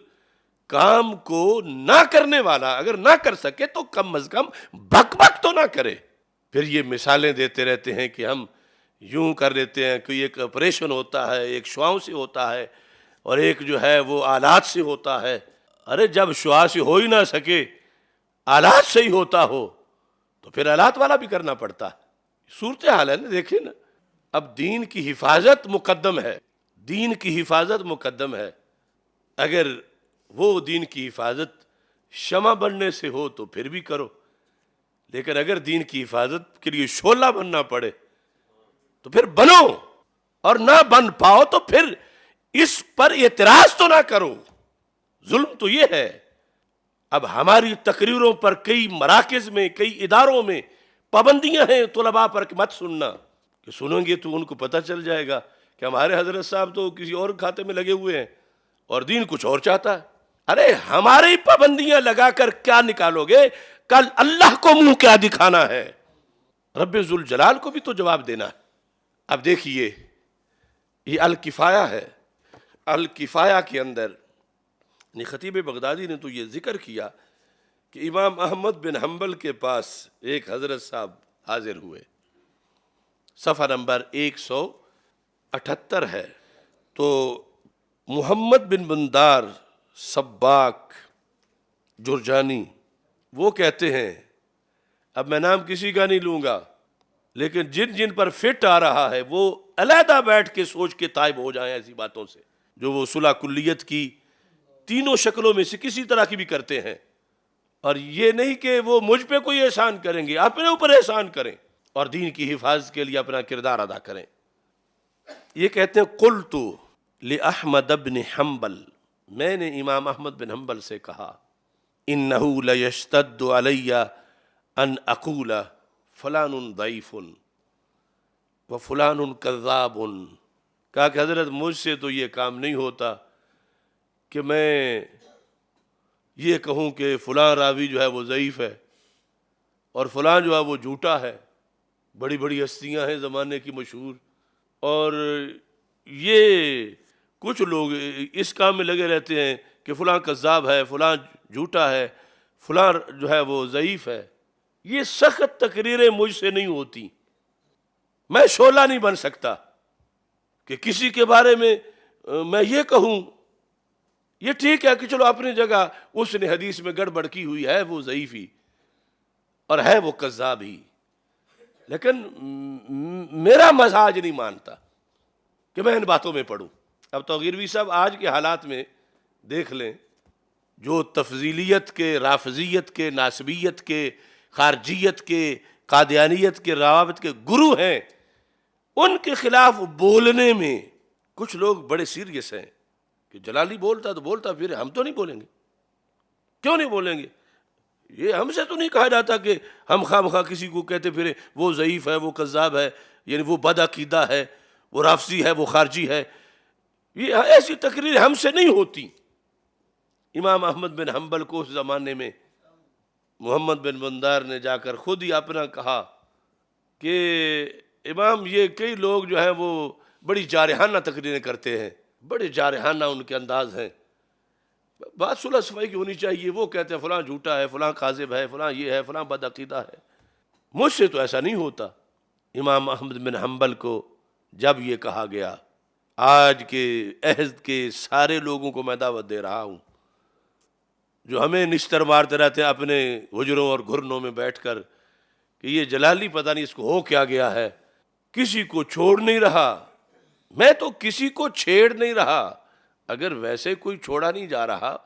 Speaker 2: کام کو نہ کرنے والا اگر نہ کر سکے تو کم از کم بک بک تو نہ کرے۔ پھر یہ مثالیں دیتے رہتے ہیں کہ ہم یوں کر لیتے ہیں، کہ ایک آپریشن ہوتا ہے، ایک شعاؤں سے ہوتا ہے، اور ایک جو ہے وہ آلات سے ہوتا ہے۔ ارے جب شعاع سے ہو ہی نہ سکے، آلات سے ہی ہوتا ہو تو پھر آلات والا بھی کرنا پڑتا ہے۔ صورتحال ہے نا، دیکھیں نا، اب دین کی حفاظت مقدم ہے، دین کی حفاظت مقدم ہے۔ اگر وہ دین کی حفاظت شمع بننے سے ہو تو پھر بھی کرو، لیکن اگر دین کی حفاظت کے لیے شعلہ بننا پڑے تو پھر بنو، اور نہ بن پاؤ تو پھر اس پر اعتراض تو نہ کرو۔ ظلم تو یہ ہے، اب ہماری تقریروں پر کئی مراکز میں، کئی اداروں میں پابندیاں ہیں طلباء پر کہ مت سننا، کہ سنیں گے تو ان کو پتہ چل جائے گا کہ ہمارے حضرت صاحب تو کسی اور کھاتے میں لگے ہوئے ہیں اور دین کچھ اور چاہتا ہے۔ ارے ہماری پابندیاں لگا کر کیا نکالو گے؟ کل اللہ کو منہ کیا دکھانا ہے؟ رب ذوالجلال کو بھی تو جواب دینا ہے۔ اب دیکھیے، یہ الکفایہ ہے، الکفایہ کے اندر خطیب بغدادی نے تو یہ ذکر کیا کہ امام احمد بن حنبل کے پاس ایک حضرت صاحب حاضر ہوئے، صفحہ نمبر 178 ہے، تو محمد بن بندار سباک جرجانی وہ کہتے ہیں، اب میں نام کسی کا نہیں لوں گا، لیکن جن جن پر فٹ آ رہا ہے وہ علیحدہ بیٹھ کے سوچ کے تائب ہو جائیں ایسی باتوں سے، جو وہ صلح کلیت کی تینوں شکلوں میں سے کسی طرح کی بھی کرتے ہیں۔ اور یہ نہیں کہ وہ مجھ پہ کوئی احسان کریں گے، اپنے اوپر احسان کریں اور دین کی حفاظت کے لیے اپنا کردار ادا کریں۔ یہ کہتے ہیں قلت لأحمد بن حنبل، میں نے امام احمد بن حنبل سے کہا، انہ لیشتد علی ان اقول فلان ضعیف وفلان کذاب، کہا کہ حضرت مجھ سے تو یہ کام نہیں ہوتا کہ میں یہ کہوں کہ فلاں راوی جو ہے وہ ضعیف ہے اور فلاں جو ہے وہ جھوٹا ہے۔ بڑی بڑی ہستیاں ہیں زمانے کی مشہور، اور یہ کچھ لوگ اس کام میں لگے رہتے ہیں کہ فلاں کذاب ہے، فلاں جھوٹا ہے، فلاں جو ہے وہ ضعیف ہے۔ یہ سخت تقریریں مجھ سے نہیں ہوتی، میں شعلہ نہیں بن سکتا کہ کسی کے بارے میں میں یہ کہوں یہ ٹھیک ہے کہ چلو اپنی جگہ اس نے حدیث میں گڑبڑ کی ہوئی ہے، وہ ضعیف ہی اور ہے وہ کذاب ہی، لیکن میرا مزاج نہیں مانتا کہ میں ان باتوں میں پڑھوں۔ اب تو غیروی صاحب آج کے حالات میں دیکھ لیں، جو تفضیلیت کے، رافضیت کے، ناسبیت کے، خارجیت کے، قادیانیت کے، روابط کے گرو ہیں، ان کے خلاف بولنے میں کچھ لوگ بڑے سیریس ہیں کہ جلالی بولتا تو بولتا، پھر ہم تو نہیں بولیں گے۔ کیوں نہیں بولیں گے؟ یہ ہم سے تو نہیں کہا جاتا کہ ہم خواہ مخواہ کسی کو کہتے پھرے وہ ضعیف ہے، وہ کذاب ہے، یعنی وہ بد عقیدہ ہے، وہ رافضی ہے، وہ خارجی ہے۔ یہ ایسی تقریر ہم سے نہیں ہوتی۔ امام احمد بن حنبل کو اس زمانے میں محمد بن بندار نے جا کر خود ہی اپنا کہا کہ امام، یہ کئی لوگ جو ہیں وہ بڑی جارحانہ تقریریں کرتے ہیں، بڑے جارحانہ ان کے انداز ہیں، بات صلح صفائی کی ہونی چاہیے۔ وہ کہتے ہیں فلاں جھوٹا ہے، فلاں کاذب ہے، فلاں یہ ہے، فلاں بد عقیدہ ہے۔ مجھ سے تو ایسا نہیں ہوتا۔ امام احمد بن حنبل کو جب یہ کہا گیا، آج کے عہد کے سارے لوگوں کو میں دعوت دے رہا ہوں جو ہمیں نشتر مارتے رہتے ہیں اپنے حجروں اور گھرنوں میں بیٹھ کر کہ یہ جلالی پتہ نہیں اس کو ہو کیا گیا ہے، کسی کو چھوڑ نہیں رہا۔ میں تو کسی کو چھیڑ نہیں رہا، اگر ویسے کوئی چھوڑا نہیں جا رہا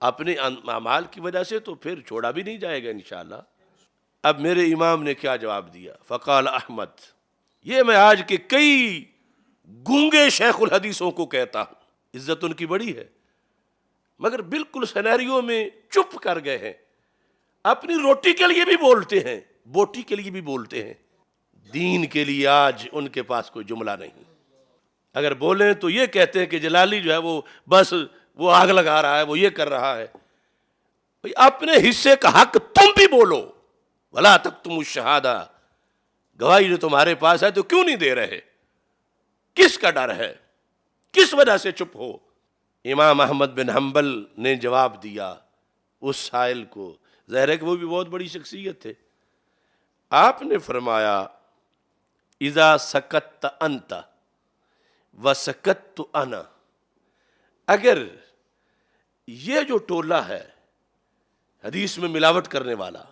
Speaker 2: اپنے اعمال کی وجہ سے تو پھر چھوڑا بھی نہیں جائے گا انشاءاللہ۔ اب میرے امام نے کیا جواب دیا؟ فقال احمد، یہ میں آج کے کئی گونگے شیخ الحدیثوں کو کہتا ہوں، عزت ان کی بڑی ہے، مگر بالکل سینیریو میں چپ کر گئے ہیں، اپنی روٹی کے لیے بھی بولتے ہیں، بوٹی کے لیے بھی بولتے ہیں، دین کے لیے آج ان کے پاس کوئی جملہ نہیں۔ اگر بولیں تو یہ کہتے ہیں کہ جلالی جو ہے وہ بس وہ آگ لگا رہا ہے، وہ یہ کر رہا ہے۔ اپنے حصے کا حق تم بھی بولو، ولا تکتموا الشہادہ، گواہی جو تمہارے پاس ہے تو کیوں نہیں دے رہے؟ کس کا ڈر ہے؟ کس وجہ سے چپ ہو؟ امام احمد بن حنبل نے جواب دیا اس سائل کو، ظاہر ہے کہ وہ بھی بہت بڑی شخصیت تھے۔ آپ نے فرمایا اذا سکت انت وسکت انا، اگر یہ جو ٹولہ ہے حدیث میں ملاوٹ کرنے والا،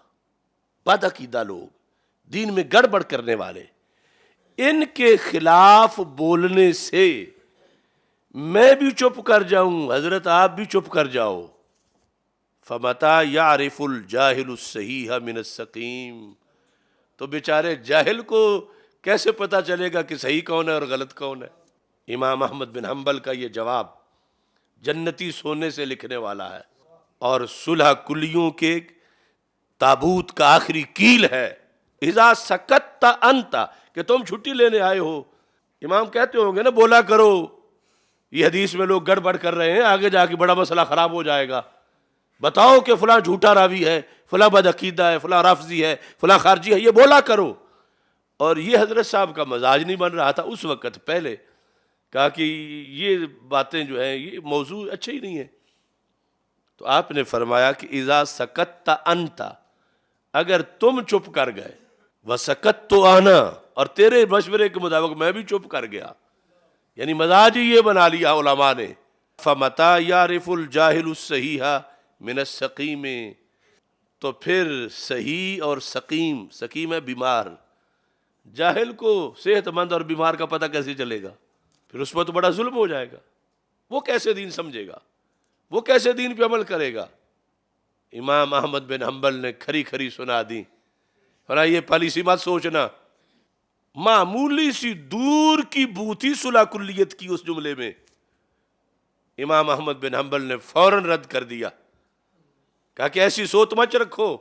Speaker 2: بد عقیدہ لوگ، دین میں گڑبڑ کرنے والے، ان کے خلاف بولنے سے میں بھی چپ کر جاؤں، حضرت آپ بھی چپ کر جاؤ، فَمَتَى يَعْرِفُ الْجَاهِلُ الصَّحِيحَ مِنَ السَّقِيمِ، تو بیچارے جاہل کو کیسے پتا چلے گا کہ صحیح کون ہے اور غلط کون ہے؟ امام احمد بن حنبل کا یہ جواب جنتی سونے سے لکھنے والا ہے اور صلح کلیوں کے تابوت کا آخری کیل ہے۔ اذا سکت انت، کہ تم چھٹی لینے آئے ہو، امام کہتے ہوں گے نا بولا کرو، یہ حدیث میں لوگ گڑبڑ کر رہے ہیں، آگے جا کے بڑا مسئلہ خراب ہو جائے گا، بتاؤ کہ فلاں جھوٹا راوی ہے، فلاں بد عقیدہ ہے، فلاں رافضی ہے، فلاں خارجی ہے، یہ بولا کرو۔ اور یہ حضرت صاحب کا مزاج نہیں بن رہا تھا اس وقت، پہلے کہا کہ یہ باتیں جو ہیں یہ موضوع اچھے ہی نہیں ہے۔ تو آپ نے فرمایا کہ اذا سکت انت، اگر تم چپ کر گئے، وسکت تو آنا، اور تیرے مشورے کے مطابق میں بھی چپ کر گیا، یعنی مزاج ہی یہ بنا لیا علماء نے، فَمَتَى يَعْرِفُ الْجَاهِلُ الصَّحِيحَ مِنَ السَّقِيمِ، تو پھر صحیح اور سقیم، سقیم ہے بیمار، جاہل کو صحت مند اور بیمار کا پتہ کیسے چلے گا؟ پھر اس پر تو بڑا ظلم ہو جائے گا، وہ کیسے دین سمجھے گا، وہ کیسے دین پہ عمل کرے گا؟ امام احمد بن حنبل نے کھری کھری سنا دی، اور یہ پالیسی مت سوچنا، معمولی سی دور کی بوتھی صلح کلیت کی اس جملے میں امام احمد بن حنبل نے فوراً رد کر دیا، کہا کہ ایسی سوچ مت رکھو،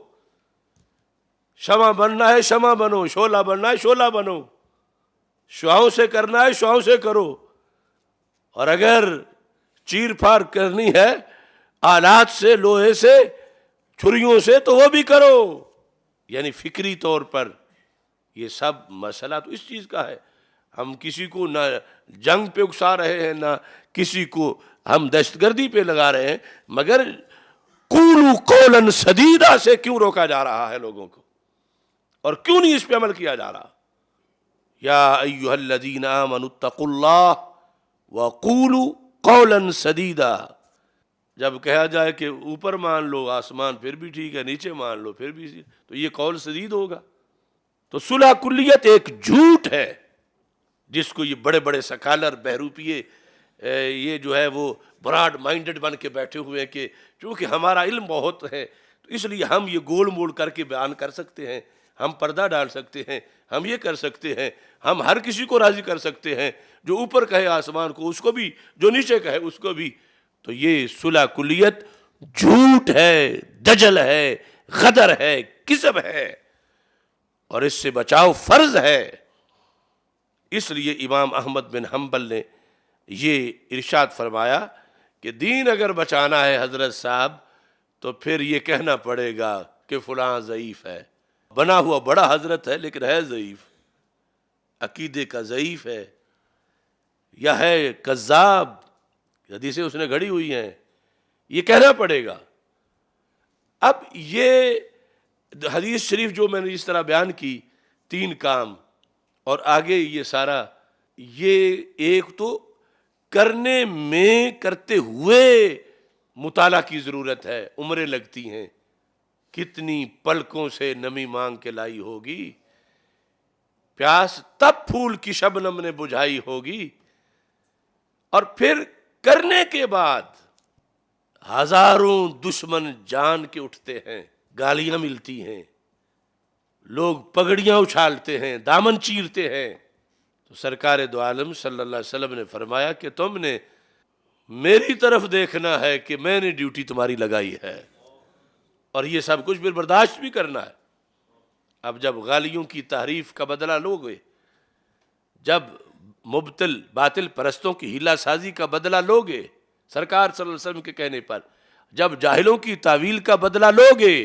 Speaker 2: شمع بننا ہے شمع بنو، شعلہ بننا ہے شعلہ بنو، شعاؤں سے کرنا ہے شعاؤں سے کرو، اور اگر چیر پھاڑ کرنی ہے آلات سے، لوہے سے، چھریوں سے، تو وہ بھی کرو۔ یعنی فکری طور پر یہ سب مسئلہ تو اس چیز کا ہے، ہم کسی کو نہ جنگ پہ اکسا رہے ہیں، نہ کسی کو ہم دہشت گردی پہ لگا رہے ہیں، مگر قولوا قولا سدیدا سے کیوں روکا جا رہا ہے لوگوں کو، اور کیوں نہیں اس پہ عمل کیا جا رہا؟ یا ایھا الذین آمنوا اتقوا اللہ وقولوا قولا سدیدا، جب کہا جائے کہ اوپر مان لو آسمان پھر بھی ٹھیک ہے، نیچے مان لو پھر بھی، تو یہ قول سدید ہوگا۔ تو صلح کلیت ایک جھوٹ ہے جس کو یہ بڑے بڑے سکالر بہروپیے یہ جو ہے وہ براڈ مائنڈڈ بن کے بیٹھے ہوئے ہیں کہ چونکہ ہمارا علم بہت ہے تو اس لیے ہم یہ گول مول کر کے بیان کر سکتے ہیں، ہم پردہ ڈال سکتے ہیں، ہم یہ کر سکتے ہیں، ہم ہر کسی کو راضی کر سکتے ہیں، جو اوپر کہے آسمان کو اس کو بھی، جو نیچے کہے اس کو بھی۔ تو یہ صلح کلیت جھوٹ ہے، دجل ہے، غدر ہے، کذب ہے، اور اس سے بچاؤ فرض ہے۔ اس لیے امام احمد بن حنبل نے یہ ارشاد فرمایا کہ دین اگر بچانا ہے حضرت صاحب تو پھر یہ کہنا پڑے گا کہ فلاں ضعیف ہے، بنا ہوا بڑا حضرت ہے لیکن ہے ضعیف، عقیدے کا ضعیف ہے، یا ہے کذاب، حدیثیں اس نے گھڑی ہوئی ہیں، یہ کہنا پڑے گا۔ اب یہ حدیث شریف جو میں نے اس طرح بیان کی، 3 کام، اور آگے یہ سارا، یہ ایک تو کرنے میں کرتے ہوئے مطالعہ کی ضرورت ہے، عمریں لگتی ہیں، کتنی پلکوں سے نمی مانگ کے لائی ہوگی، پیاس تب پھول کی شبنم نے بجھائی ہوگی، اور پھر کرنے کے بعد ہزاروں دشمن جان کے اٹھتے ہیں، گالیاں ملتی ہیں، لوگ پگڑیاں اچھالتے ہیں، دامن چیرتے ہیں، تو سرکار دو عالم صلی اللہ علیہ وسلم نے فرمایا کہ تم نے میری طرف دیکھنا ہے کہ میں نے ڈیوٹی تمہاری لگائی ہے، اور یہ سب کچھ پھر برداشت بھی کرنا ہے۔ اب جب غالیوں کی تعریف کا بدلہ لوگے، جب مبتل باطل پرستوں کی ہیلہ سازی کا بدلہ لوگے سرکار صلی اللہ علیہ وسلم کے کہنے پر، جب جاہلوں کی تعویل کا بدلہ لوگے،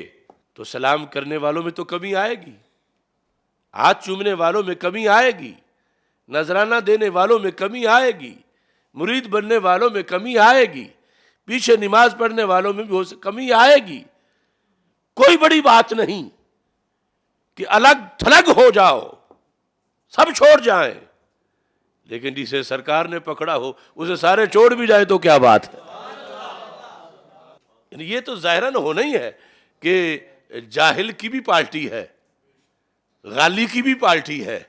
Speaker 2: تو سلام کرنے والوں میں تو کمی آئے گی، ہاتھ چومنے والوں میں کمی آئے گی، نذرانہ دینے والوں میں کمی آئے گی، مرید بننے والوں میں کمی آئے گی، پیچھے نماز پڑھنے والوں میں بھی کمی آئے گی۔ کوئی بڑی بات نہیں کہ الگ تھلگ ہو جاؤ، سب چھوڑ جائیں، لیکن جسے سرکار نے پکڑا ہو اسے سارے چھوڑ بھی جائے تو کیا بات ہے؟ یعنی یہ تو ظاہراً ہونا ہی ہے کہ جاہل کی بھی پارٹی ہے، غالی کی بھی پارٹی ہے،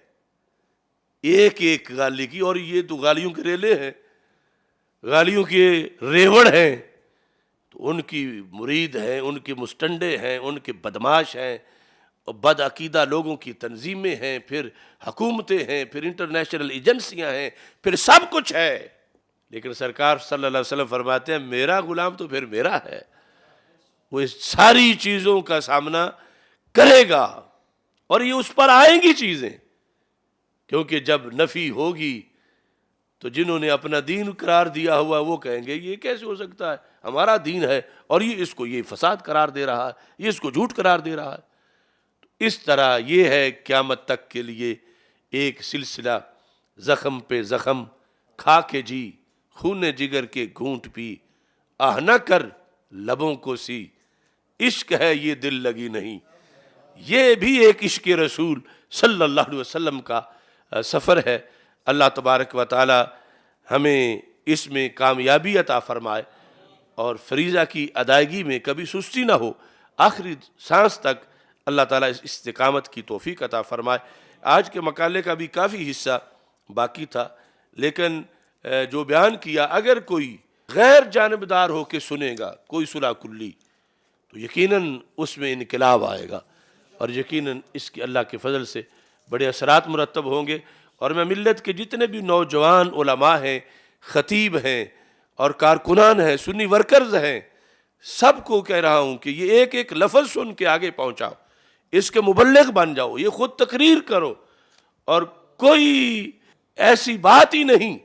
Speaker 2: ایک ایک غالی کی، اور یہ تو غالیوں کے ریلے ہیں، غالیوں کے ریوڑ ہیں، تو ان کی مرید ہیں، ان کے مستنڈے ہیں، ان کے بدماش ہیں، اور بد عقیدہ لوگوں کی تنظیمیں ہیں، پھر حکومتیں ہیں، پھر انٹرنیشنل ایجنسیاں ہیں، پھر سب کچھ ہے۔ لیکن سرکار صلی اللہ علیہ وسلم فرماتے ہیں میرا غلام تو پھر میرا ہے، وہ اس ساری چیزوں کا سامنا کرے گا، اور یہ اس پر آئیں گی چیزیں، کیونکہ جب نفی ہوگی تو جنہوں نے اپنا دین قرار دیا ہوا وہ کہیں گے یہ کیسے ہو سکتا ہے، ہمارا دین ہے اور یہ اس کو یہ فساد قرار دے رہا ہے، یہ اس کو جھوٹ قرار دے رہا ہے۔ اس طرح یہ ہے قیامت تک کے لیے ایک سلسلہ، زخم پہ زخم کھا کے جی، خون جگر کے گھونٹ پی، آہ نہ کر لبوں کو سی، عشق ہے یہ دل لگی نہیں۔ یہ بھی ایک عشق رسول صلی اللہ علیہ وسلم کا سفر ہے۔ اللہ تبارک و تعالی ہمیں اس میں کامیابی عطا فرمائے، اور فریضہ کی ادائیگی میں کبھی سستی نہ ہو، آخری سانس تک اللہ تعالیٰ اس استقامت کی توفیق عطا فرمائے۔ آج کے مقالے کا بھی کافی حصہ باقی تھا، لیکن جو بیان کیا، اگر کوئی غیر جانبدار ہو کے سنے گا کوئی صلح کلی، تو یقیناً اس میں انقلاب آئے گا، اور یقیناً اس کی اللہ کے فضل سے بڑے اثرات مرتب ہوں گے۔ اور میں ملت کے جتنے بھی نوجوان علماء ہیں، خطیب ہیں اور کارکنان ہیں، سنی ورکرز ہیں، سب کو کہہ رہا ہوں کہ یہ ایک ایک لفظ سن کے آگے پہنچاؤ، اس کے مبلغ بن جاؤ، یہ خود تقریر کرو، اور کوئی ایسی بات ہی نہیں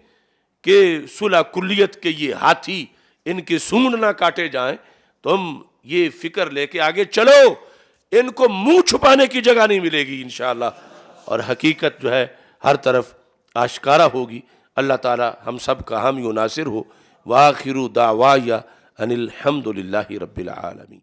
Speaker 2: کہ صلح کلیت کے یہ ہاتھی ان کے سونڈ نہ کاٹے جائیں۔ تم یہ فکر لے کے آگے چلو، ان کو منہ چھپانے کی جگہ نہیں ملے گی انشاءاللہ، اور حقیقت جو ہے ہر طرف آشکارا ہوگی۔ اللہ تعالی ہم سب کا حامی و ناصر ہو۔ وآخر دعوایا ان الحمد للہ رب العالمین۔